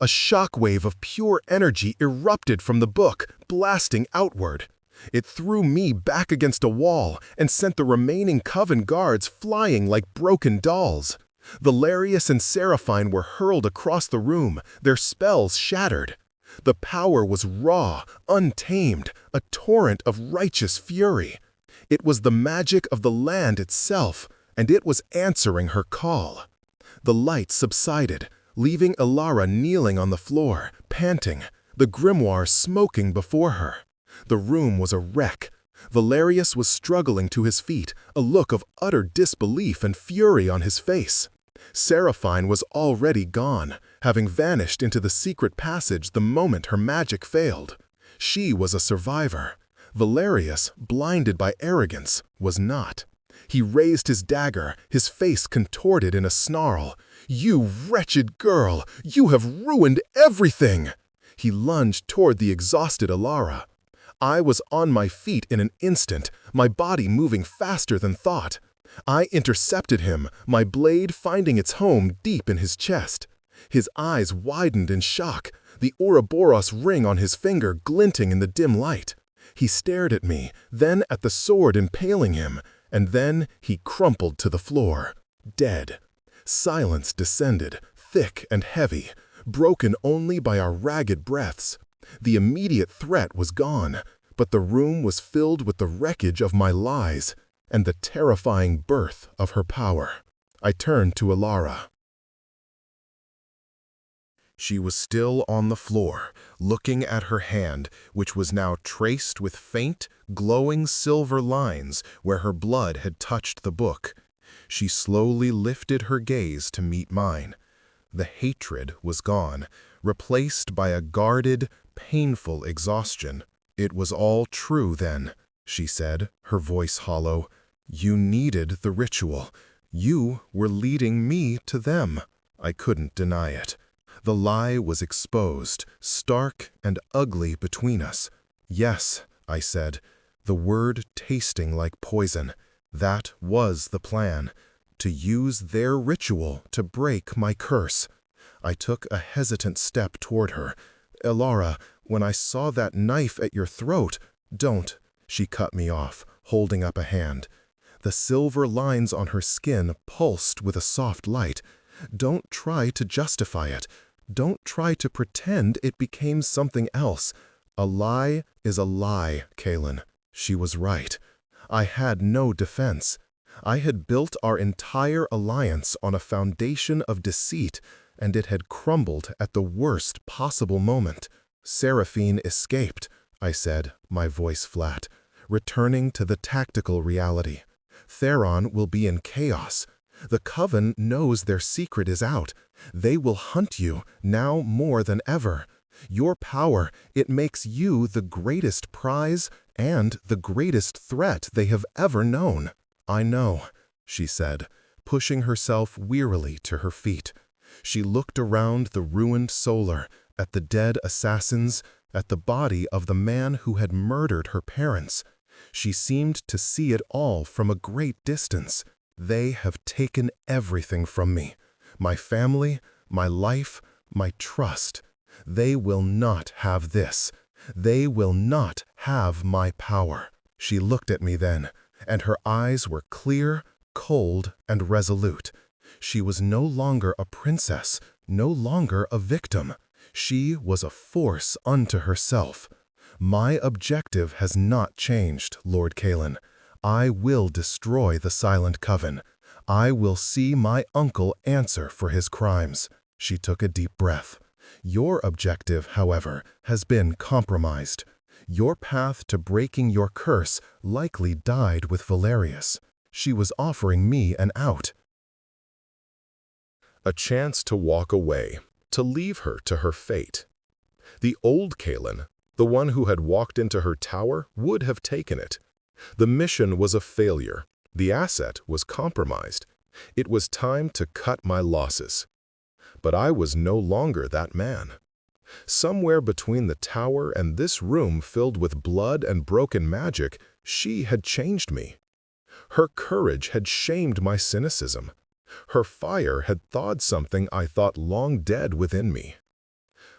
A shockwave of pure energy erupted from the book, blasting outward. It threw me back against a wall and sent the remaining Coven guards flying like broken dolls. Valerius and Seraphine were hurled across the room, their spells shattered. The power was raw, untamed, a torrent of righteous fury. It was the magic of the land itself, and it was answering her call. The light subsided, leaving Ilara kneeling on the floor, panting, the grimoire smoking before her. The room was a wreck. Valerius was struggling to his feet, a look of utter disbelief and fury on his face. Seraphine was already gone, having vanished into the secret passage the moment her magic failed. She was a survivor. Valerius, blinded by arrogance, was not. He raised his dagger, his face contorted in a snarl. "You wretched girl! You have ruined everything!" He lunged toward the exhausted Ilara. I was on my feet in an instant, my body moving faster than thought. I intercepted him, my blade finding its home deep in his chest. His eyes widened in shock, the Ouroboros ring on his finger glinting in the dim light. He stared at me, then at the sword impaling him, and then he crumpled to the floor, dead. Silence descended, thick and heavy, broken only by our ragged breaths. The immediate threat was gone, but the room was filled with the wreckage of my lies and the terrifying birth of her power. I turned to Ilara. She was still on the floor, looking at her hand, which was now traced with faint, glowing silver lines where her blood had touched the book. She slowly lifted her gaze to meet mine. The hatred was gone, replaced by a guarded, painful exhaustion. "It was all true then," she said, her voice hollow. "You needed the ritual. You were leading me to them." I couldn't deny it. The lie was exposed, stark and ugly between us. "Yes," I said, the word tasting like poison. "That was the plan, to use their ritual to break my curse." I took a hesitant step toward her. "Ilara, when I saw that knife at your throat—" "Don't," she cut me off, holding up a hand. The silver lines on her skin pulsed with a soft light. "Don't try to justify it. Don't try to pretend it became something else. A lie is a lie, Kaelin." She was right. I had no defense. I had built our entire alliance on a foundation of deceit, and it had crumbled at the worst possible moment. "Seraphine escaped," I said, my voice flat, returning to the tactical reality. "Theron will be in chaos. The Coven knows their secret is out. They will hunt you, now more than ever. Your power, it makes you the greatest prize and the greatest threat they have ever known." "I know," she said, pushing herself wearily to her feet. She looked around the ruined solar, at the dead assassins, at the body of the man who had murdered her parents. She seemed to see it all from a great distance. They have taken everything from me. My family, my life, my trust. They will not have this. They will not have my power. She looked at me then, and her eyes were clear, cold, and resolute. She was no longer a princess, no longer a victim. She was a force unto herself. My objective has not changed, Lord Kalen. I will destroy the Silent Coven. I will see my uncle answer for his crimes. She took a deep breath. Your objective, however, has been compromised. Your path to breaking your curse likely died with Valerius. She was offering me an out. A chance to walk away, to leave her to her fate. The old Kalen, the one who had walked into her tower, would have taken it. The mission was a failure. The asset was compromised. It was time to cut my losses. But I was no longer that man. Somewhere between the tower and this room filled with blood and broken magic, she had changed me. Her courage had shamed my cynicism. Her fire had thawed something I thought long dead within me.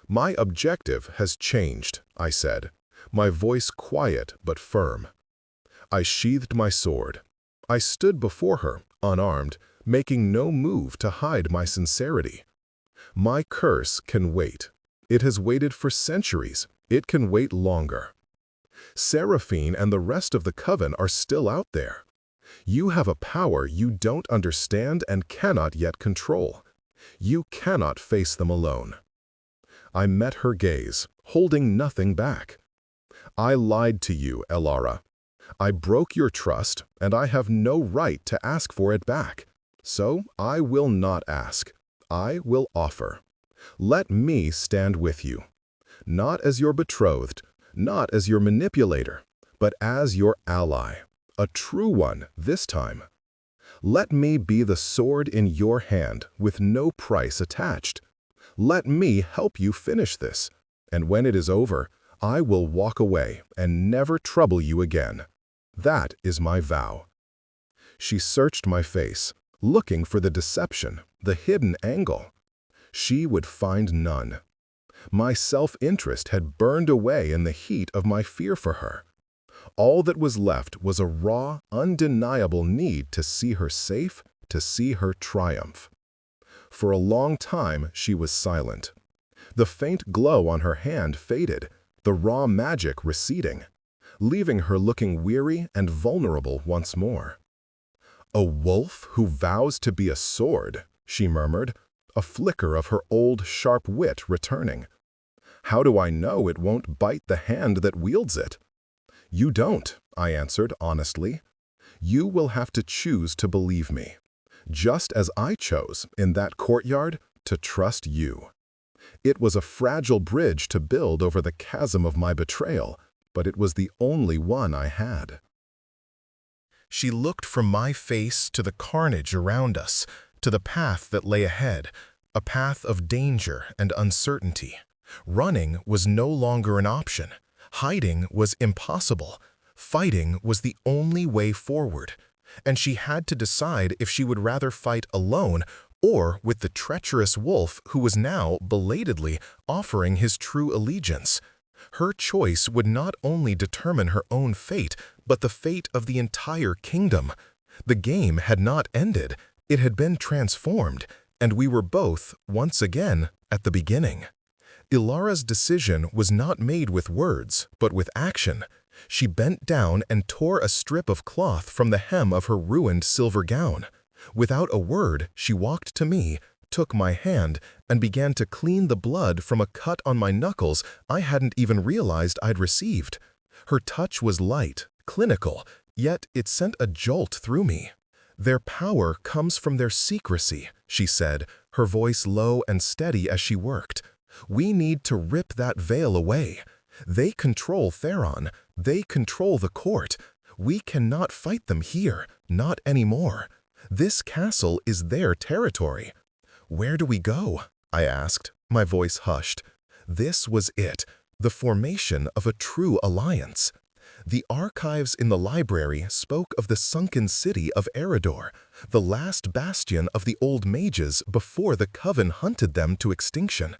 My objective has changed, I said, my voice quiet but firm. I sheathed my sword. I stood before her, unarmed, making no move to hide my sincerity. My curse can wait. It has waited for centuries. It can wait longer. Seraphine and the rest of the coven are still out there. You have a power you don't understand and cannot yet control. You cannot face them alone. I met her gaze, holding nothing back. I lied to you, Elara. I broke your trust, and I have no right to ask for it back. So I will not ask. I will offer. Let me stand with you. Not as your betrothed, not as your manipulator, but as your ally. A true one this time. Let me be the sword in your hand with no price attached. Let me help you finish this, and when it is over, I will walk away and never trouble you again. That is my vow. She searched my face, looking for the deception, the hidden angle. She would find none. My self-interest had burned away in the heat of my fear for her. All that was left was a raw, undeniable need to see her safe, to see her triumph. For a long time she was silent. The faint glow on her hand faded, the raw magic receding, leaving her looking weary and vulnerable once more. "A wolf who vows to be a sword," she murmured, a flicker of her old sharp wit returning. "How do I know it won't bite the hand that wields it?" "You don't," I answered honestly. "You will have to choose to believe me, just as I chose, in that courtyard, to trust you." It was a fragile bridge to build over the chasm of my betrayal, but it was the only one I had. She looked from my face to the carnage around us, to the path that lay ahead, a path of danger and uncertainty. Running was no longer an option. Hiding was impossible. Fighting was the only way forward. And she had to decide if she would rather fight alone or with the treacherous wolf who was now belatedly offering his true allegiance. Her choice would not only determine her own fate, but the fate of the entire kingdom. The game had not ended. It had been transformed, and we were both, once again, at the beginning. Elara's decision was not made with words, but with action. She bent down and tore a strip of cloth from the hem of her ruined silver gown. Without a word, she walked to me, took my hand, and began to clean the blood from a cut on my knuckles I hadn't even realized I'd received. Her touch was light, clinical, yet it sent a jolt through me. "Their power comes from their secrecy," she said, her voice low and steady as she worked. "We need to rip that veil away. They control Theron. They control the court. We cannot fight them here, not anymore. This castle is their territory. Where do we go? I asked, my voice hushed. This was it, the formation of a true alliance. The archives in the library spoke of the sunken city of Eredor, the last bastion of the old mages before the Coven hunted them to extinction.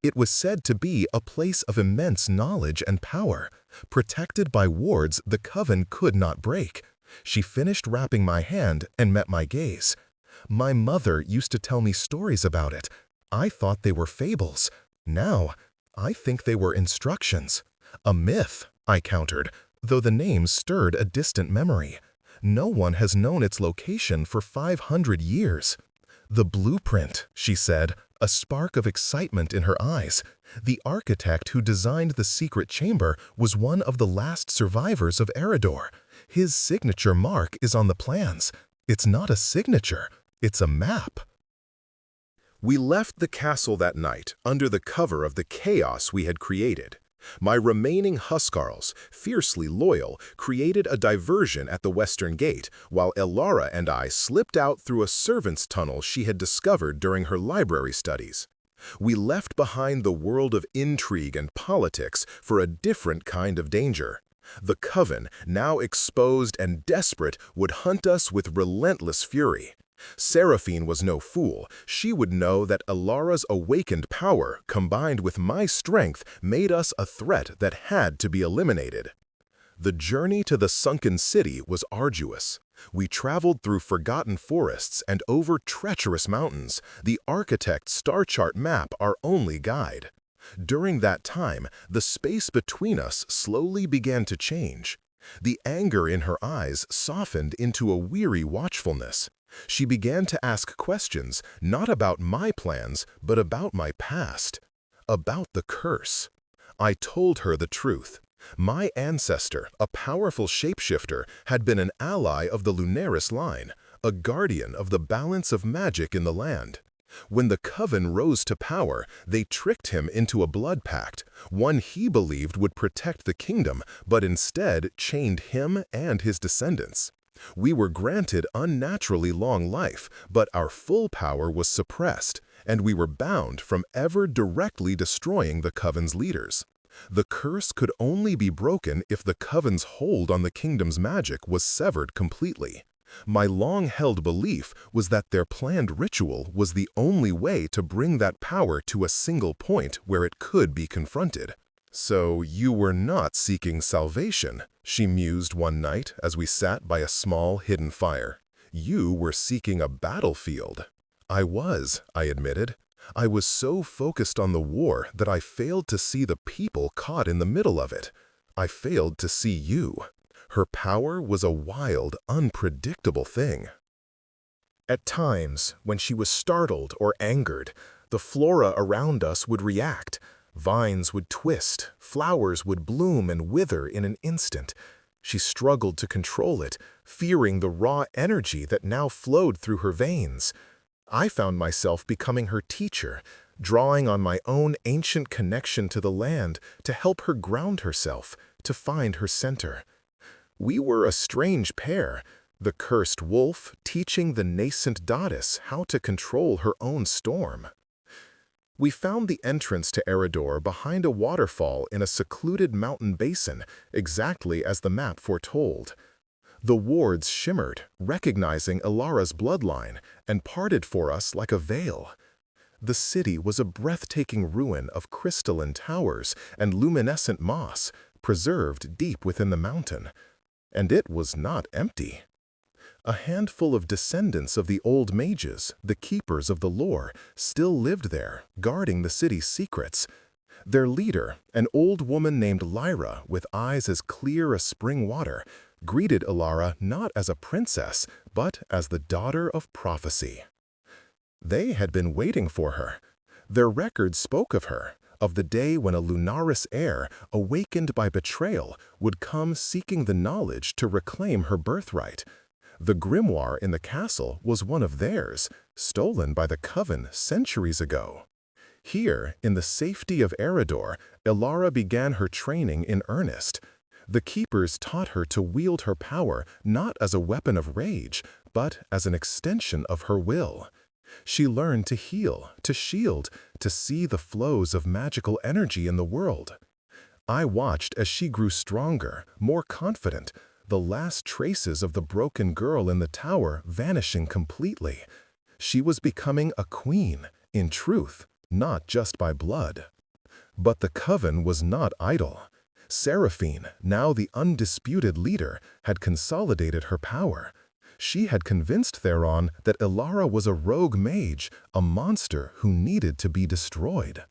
It was said to be a place of immense knowledge and power, protected by wards the Coven could not break. She finished wrapping my hand and met my gaze. My mother used to tell me stories about it. I thought they were fables. Now, I think they were instructions. A myth, I countered, though the name stirred a distant memory. No one has known its location for 500 years. The blueprint, she said, a spark of excitement in her eyes. The architect who designed the secret chamber was one of the last survivors of Eredor. His signature mark is on the plans. It's not a signature, it's a map. We left the castle that night under the cover of the chaos we had created. My remaining Huskarls, fiercely loyal, created a diversion at the western gate, while Elara and I slipped out through a servant's tunnel she had discovered during her library studies. We left behind the world of intrigue and politics for a different kind of danger. The Coven, now exposed and desperate, would hunt us with relentless fury. Seraphine was no fool. She would know that Elara's awakened power, combined with my strength, made us a threat that had to be eliminated. The journey to the sunken city was arduous. We traveled through forgotten forests and over treacherous mountains, the architect's star chart map our only guide. During that time, the space between us slowly began to change. The anger in her eyes softened into a weary watchfulness. She began to ask questions, not about my plans, but about my past, about the curse. I told her the truth. My ancestor, a powerful shapeshifter, had been an ally of the Lunaris line, a guardian of the balance of magic in the land. When the Coven rose to power, they tricked him into a blood pact, one he believed would protect the kingdom, but instead chained him and his descendants. We were granted unnaturally long life, but our full power was suppressed, and we were bound from ever directly destroying the Coven's leaders. The curse could only be broken if the Coven's hold on the kingdom's magic was severed completely. My long-held belief was that their planned ritual was the only way to bring that power to a single point where it could be confronted. "So you were not seeking salvation," she mused one night as we sat by a small hidden fire. "You were seeking a battlefield." "I was," I admitted. "I was so focused on the war that I failed to see the people caught in the middle of it. I failed to see you. Her power was a wild, unpredictable thing." At times, when she was startled or angered, the flora around us would react. Vines would twist, flowers would bloom and wither in an instant. She struggled to control it, fearing the raw energy that now flowed through her veins. I found myself becoming her teacher, drawing on my own ancient connection to the land to help her ground herself, to find her center. We were a strange pair, the cursed wolf teaching the nascent goddess how to control her own storm. We found the entrance to Eredor behind a waterfall in a secluded mountain basin, exactly as the map foretold. The wards shimmered, recognizing Elara's bloodline, and parted for us like a veil. The city was a breathtaking ruin of crystalline towers and luminescent moss, preserved deep within the mountain. And it was not empty. A handful of descendants of the old mages, the keepers of the lore, still lived there, guarding the city's secrets. Their leader, an old woman named Lyra with eyes as clear as spring water, greeted Elara not as a princess, but as the daughter of prophecy. They had been waiting for her. Their records spoke of her, of the day when a Lunaris heir, awakened by betrayal, would come seeking the knowledge to reclaim her birthright. The grimoire in the castle was one of theirs, stolen by the Coven centuries ago. Here, in the safety of Eredor, Elara began her training in earnest. The keepers taught her to wield her power not as a weapon of rage, but as an extension of her will. She learned to heal, to shield, to see the flows of magical energy in the world. I watched as she grew stronger, more confident, the last traces of the broken girl in the tower vanishing completely. She was becoming a queen, in truth, not just by blood. But the coven was not idle. Seraphine, now the undisputed leader, had consolidated her power. She had convinced Theron that Ilara was a rogue mage, a monster who needed to be destroyed.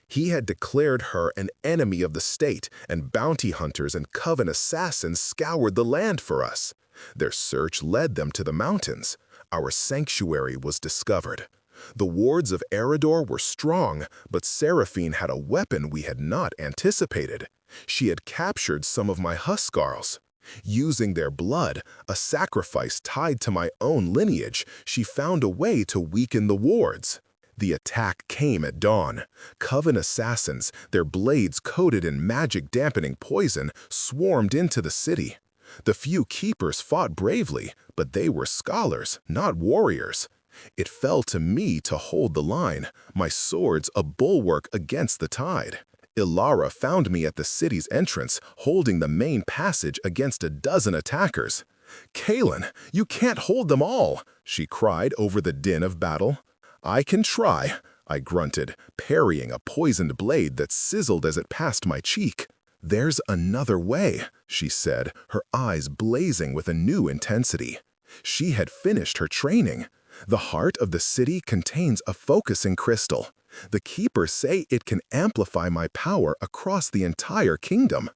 He had declared her an enemy of the state, and bounty hunters and coven assassins scoured the land for us. Their search led them to the mountains. Our sanctuary was discovered. The wards of Eredor were strong, but Seraphine had a weapon we had not anticipated. She had captured some of my Huskarls. Using their blood, a sacrifice tied to my own lineage, she found a way to weaken the wards. The attack came at dawn. Coven assassins, their blades coated in magic-dampening poison, swarmed into the city. The few keepers fought bravely, but they were scholars, not warriors. It fell to me to hold the line, my swords a bulwark against the tide. Ilara found me at the city's entrance, holding the main passage against a dozen attackers. "Kaelin, you can't hold them all," she cried over the din of battle. "I can try," I grunted, parrying a poisoned blade that sizzled as it passed my cheek. "There's another way," she said, her eyes blazing with a new intensity. She had finished her training. The heart of the city contains a focusing crystal. The keepers say it can amplify my power across the entire kingdom.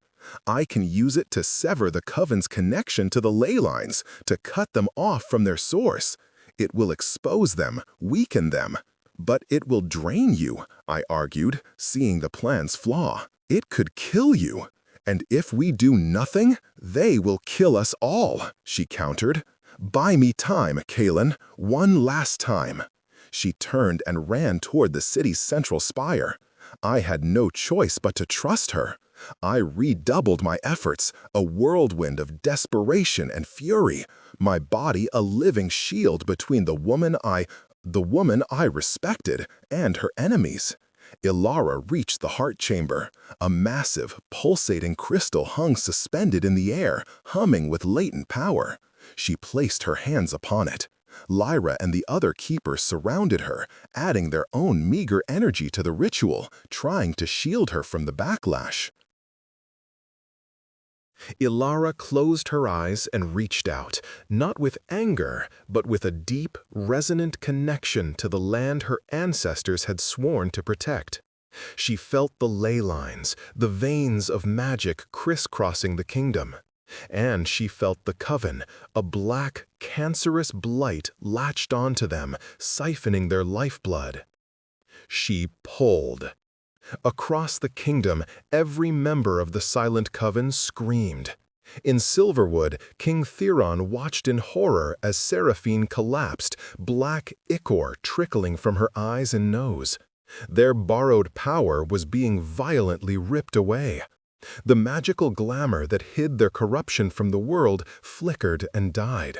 I can use it to sever the coven's connection to the ley lines, to cut them off from their source. It will expose them, weaken them. But it will drain you, I argued, seeing the plan's flaw. It could kill you. And if we do nothing, they will kill us all, she countered. "Buy me time, Kaelin, one last time." She turned and ran toward the city's central spire. I had no choice but to trust her. I redoubled my efforts, a whirlwind of desperation and fury, my body a living shield between the woman I respected and her enemies. Ilara reached the heart chamber. A massive, pulsating crystal hung suspended in the air, humming with latent power. She placed her hands upon it. Lyra and the other keepers surrounded her, adding their own meager energy to the ritual, trying to shield her from the backlash. Ilara closed her eyes and reached out, not with anger, but with a deep, resonant connection to the land her ancestors had sworn to protect. She felt the ley lines, the veins of magic crisscrossing the kingdom. And she felt the coven, a black, cancerous blight latched onto them, siphoning their lifeblood. She pulled. Across the kingdom, every member of the Silent Coven screamed. In Silverwood, King Theron watched in horror as Seraphine collapsed, black ichor trickling from her eyes and nose. Their borrowed power was being violently ripped away. The magical glamour that hid their corruption from the world flickered and died.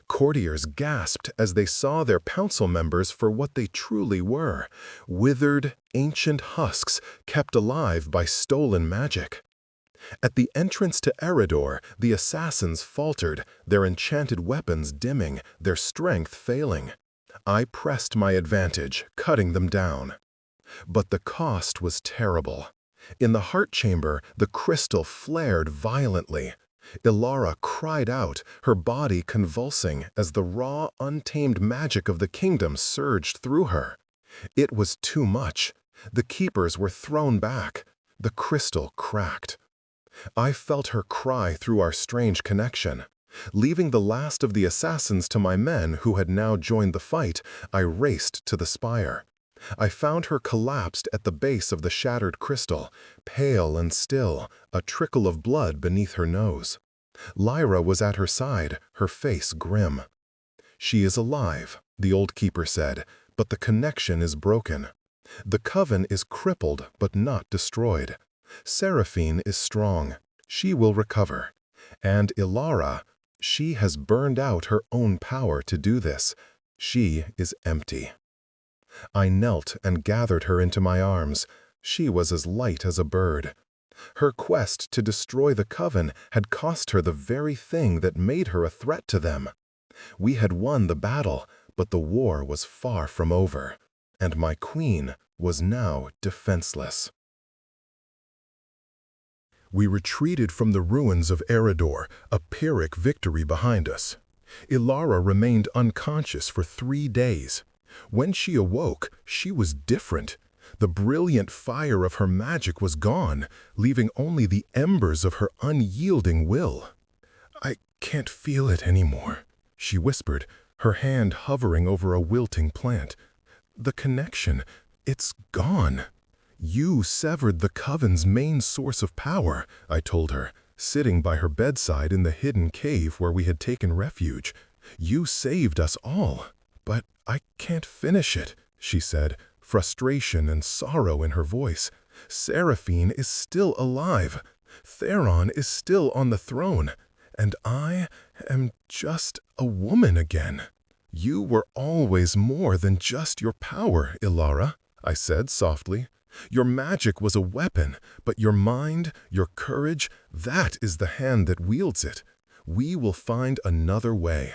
Courtiers gasped as they saw their council members for what they truly were, withered, ancient husks kept alive by stolen magic. At the entrance to Eredor, the assassins faltered, their enchanted weapons dimming, their strength failing. I pressed my advantage, cutting them down. But the cost was terrible. In the heart chamber, the crystal flared violently. Ilara cried out, her body convulsing as the raw, untamed magic of the kingdom surged through her. It was too much. The keepers were thrown back. The crystal cracked. I felt her cry through our strange connection. Leaving the last of the assassins to my men who had now joined the fight, I raced to the spire. I found her collapsed at the base of the shattered crystal, pale and still, a trickle of blood beneath her nose. Lyra was at her side, her face grim. "She is alive," the old keeper said, "but the connection is broken. The coven is crippled but not destroyed. Seraphine is strong. She will recover. And Ilara, she has burned out her own power to do this. She is empty. I knelt and gathered her into my arms. She was as light as a bird. Her quest to destroy the Coven had cost her the very thing that made her a threat to them. We had won the battle, but the war was far from over, and my queen was now defenseless. We retreated from the ruins of Eredor, a Pyrrhic victory behind us. Ilara remained unconscious for 3 days. When she awoke, she was different. The brilliant fire of her magic was gone, leaving only the embers of her unyielding will. "I can't feel it anymore," she whispered, her hand hovering over a wilting plant. "The connection, it's gone." "You severed the Coven's main source of power," I told her, sitting by her bedside in the hidden cave where we had taken refuge. "You saved us all." "But I can't finish it," she said, frustration and sorrow in her voice. "Seraphine is still alive. Theron is still on the throne. And I am just a woman again." "You were always more than just your power, Ilara," I said softly. "Your magic was a weapon, but your mind, your courage, that is the hand that wields it. We will find another way."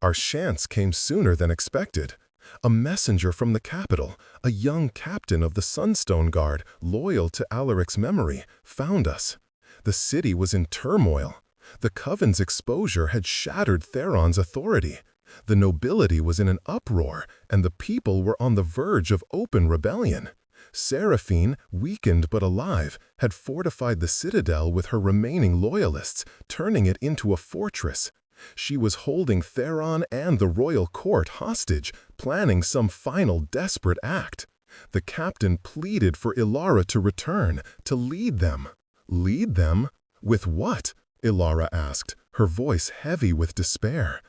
Our chance came sooner than expected. A messenger from the capital, a young captain of the Sunstone Guard, loyal to Alaric's memory, found us. The city was in turmoil. The Coven's exposure had shattered Theron's authority. The nobility was in an uproar, and the people were on the verge of open rebellion. Seraphine, weakened but alive, had fortified the citadel with her remaining loyalists, turning it into a fortress. She was holding Theron and the royal court hostage, planning some final desperate act. The captain pleaded for Ilara to return, to lead them. "Lead them? With what?" Ilara asked, her voice heavy with despair.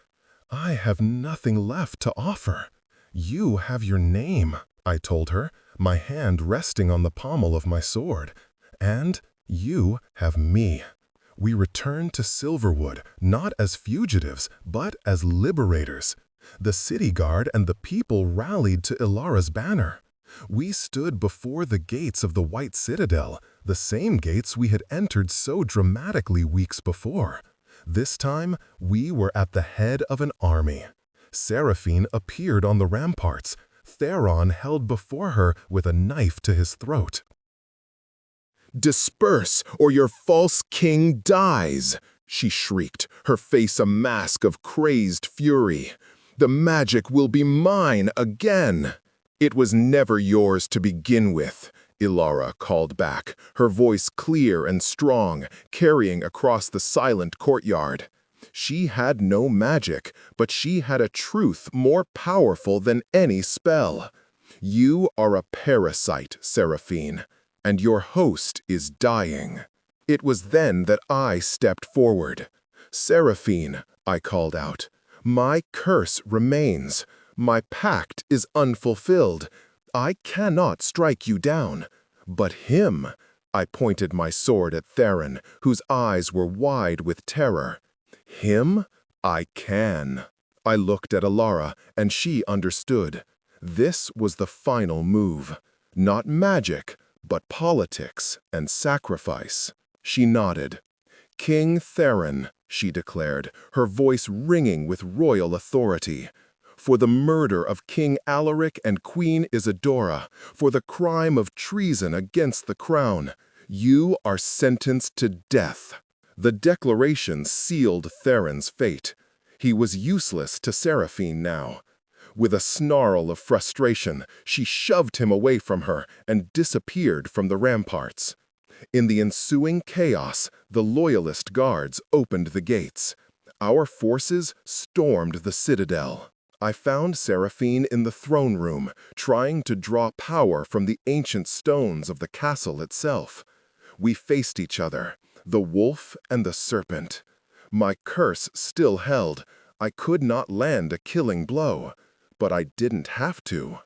"I have nothing left to offer." "You have your name," I told her, my hand resting on the pommel of my sword. "And you have me." We returned to Silverwood, not as fugitives, but as liberators. The city guard and the people rallied to Ilara's banner. We stood before the gates of the White Citadel, the same gates we had entered so dramatically weeks before. This time, we were at the head of an army. Seraphine appeared on the ramparts. Theron held before her with a knife to his throat. "Disperse, or your false king dies!" she shrieked, her face a mask of crazed fury. "The magic will be mine again." "It was never yours to begin with," Ilara called back, her voice clear and strong, carrying across the silent courtyard. She had no magic, but she had a truth more powerful than any spell. "You are a parasite, Seraphine, and your host is dying." It was then that I stepped forward. "Seraphine," I called out, "my curse remains. My pact is unfulfilled. I cannot strike you down. But him," I pointed my sword at Theron, whose eyes were wide with terror. "Him? I can." I looked at Ilara, and she understood. This was the final move. Not magic, but politics and sacrifice. She nodded. "King Theron," she declared, her voice ringing with royal authority. "For the murder of King Alaric and Queen Isadora, for the crime of treason against the crown, you are sentenced to death." The declaration sealed Theron's fate. He was useless to Seraphine now. With a snarl of frustration, she shoved him away from her and disappeared from the ramparts. In the ensuing chaos, the Loyalist guards opened the gates. Our forces stormed the citadel. I found Seraphine in the throne room, trying to draw power from the ancient stones of the castle itself. We faced each other, the wolf and the serpent. My curse still held. I could not land a killing blow, but I didn't have to.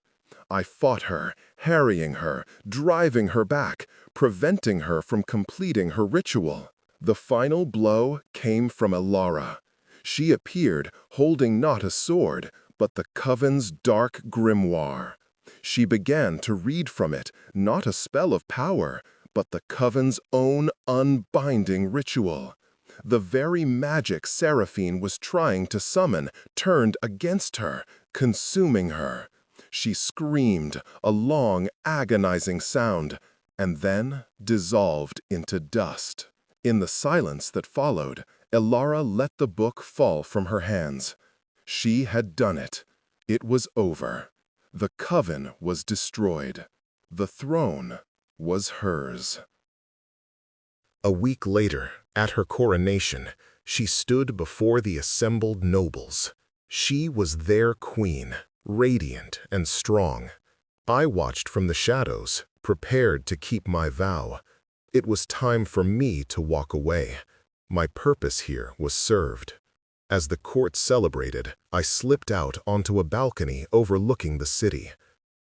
I fought her, harrying her, driving her back, preventing her from completing her ritual. The final blow came from Elara. She appeared, holding not a sword, but the Coven's dark grimoire. She began to read from it, not a spell of power, but the Coven's own unbinding ritual. The very magic Seraphine was trying to summon turned against her, consuming her. She screamed, a long, agonizing sound, and then dissolved into dust. In the silence that followed, Elara let the book fall from her hands. She had done it. It was over. The Coven was destroyed. The throne was hers. A week later, at her coronation, she stood before the assembled nobles. She was their queen, radiant and strong. I watched from the shadows, prepared to keep my vow. It was time for me to walk away. My purpose here was served. As the court celebrated, I slipped out onto a balcony overlooking the city.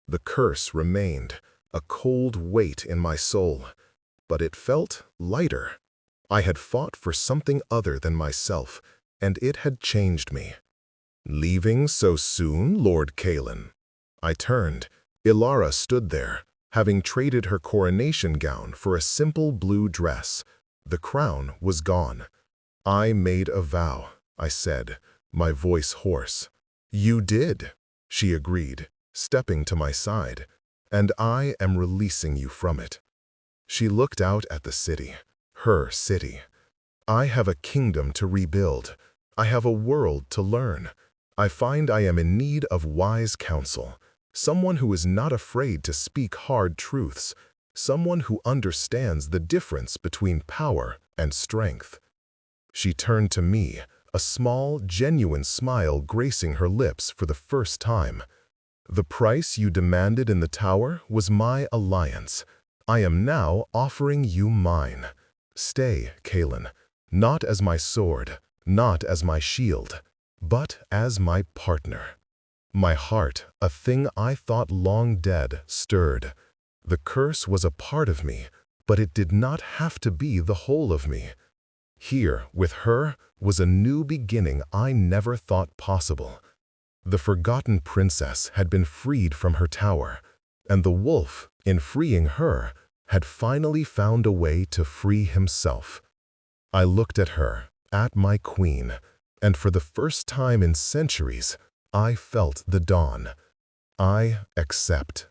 The curse remained, a cold weight in my soul, but it felt lighter. I had fought for something other than myself, and it had changed me. "Leaving so soon, Lord Kalen?" I turned. Elara stood there, having traded her coronation gown for a simple blue dress. The crown was gone. "I made a vow," I said, my voice hoarse. "You did," she agreed, stepping to my side, "and I am releasing you from it." She looked out at the city, her city. "I have a kingdom to rebuild. I have a world to learn. I find I am in need of wise counsel, someone who is not afraid to speak hard truths, someone who understands the difference between power and strength." She turned to me, a small, genuine smile gracing her lips for the first time. "The price you demanded in the tower was my alliance. I am now offering you mine. Stay, Kalen, not as my sword, not as my shield, but as my partner." My heart, a thing I thought long dead, stirred. The curse was a part of me, but it did not have to be the whole of me. Here, with her, was a new beginning I never thought possible. The forgotten princess had been freed from her tower, and the wolf, in freeing her, had finally found a way to free himself. I looked at her, at my queen, and for the first time in centuries, I felt the dawn. I accept.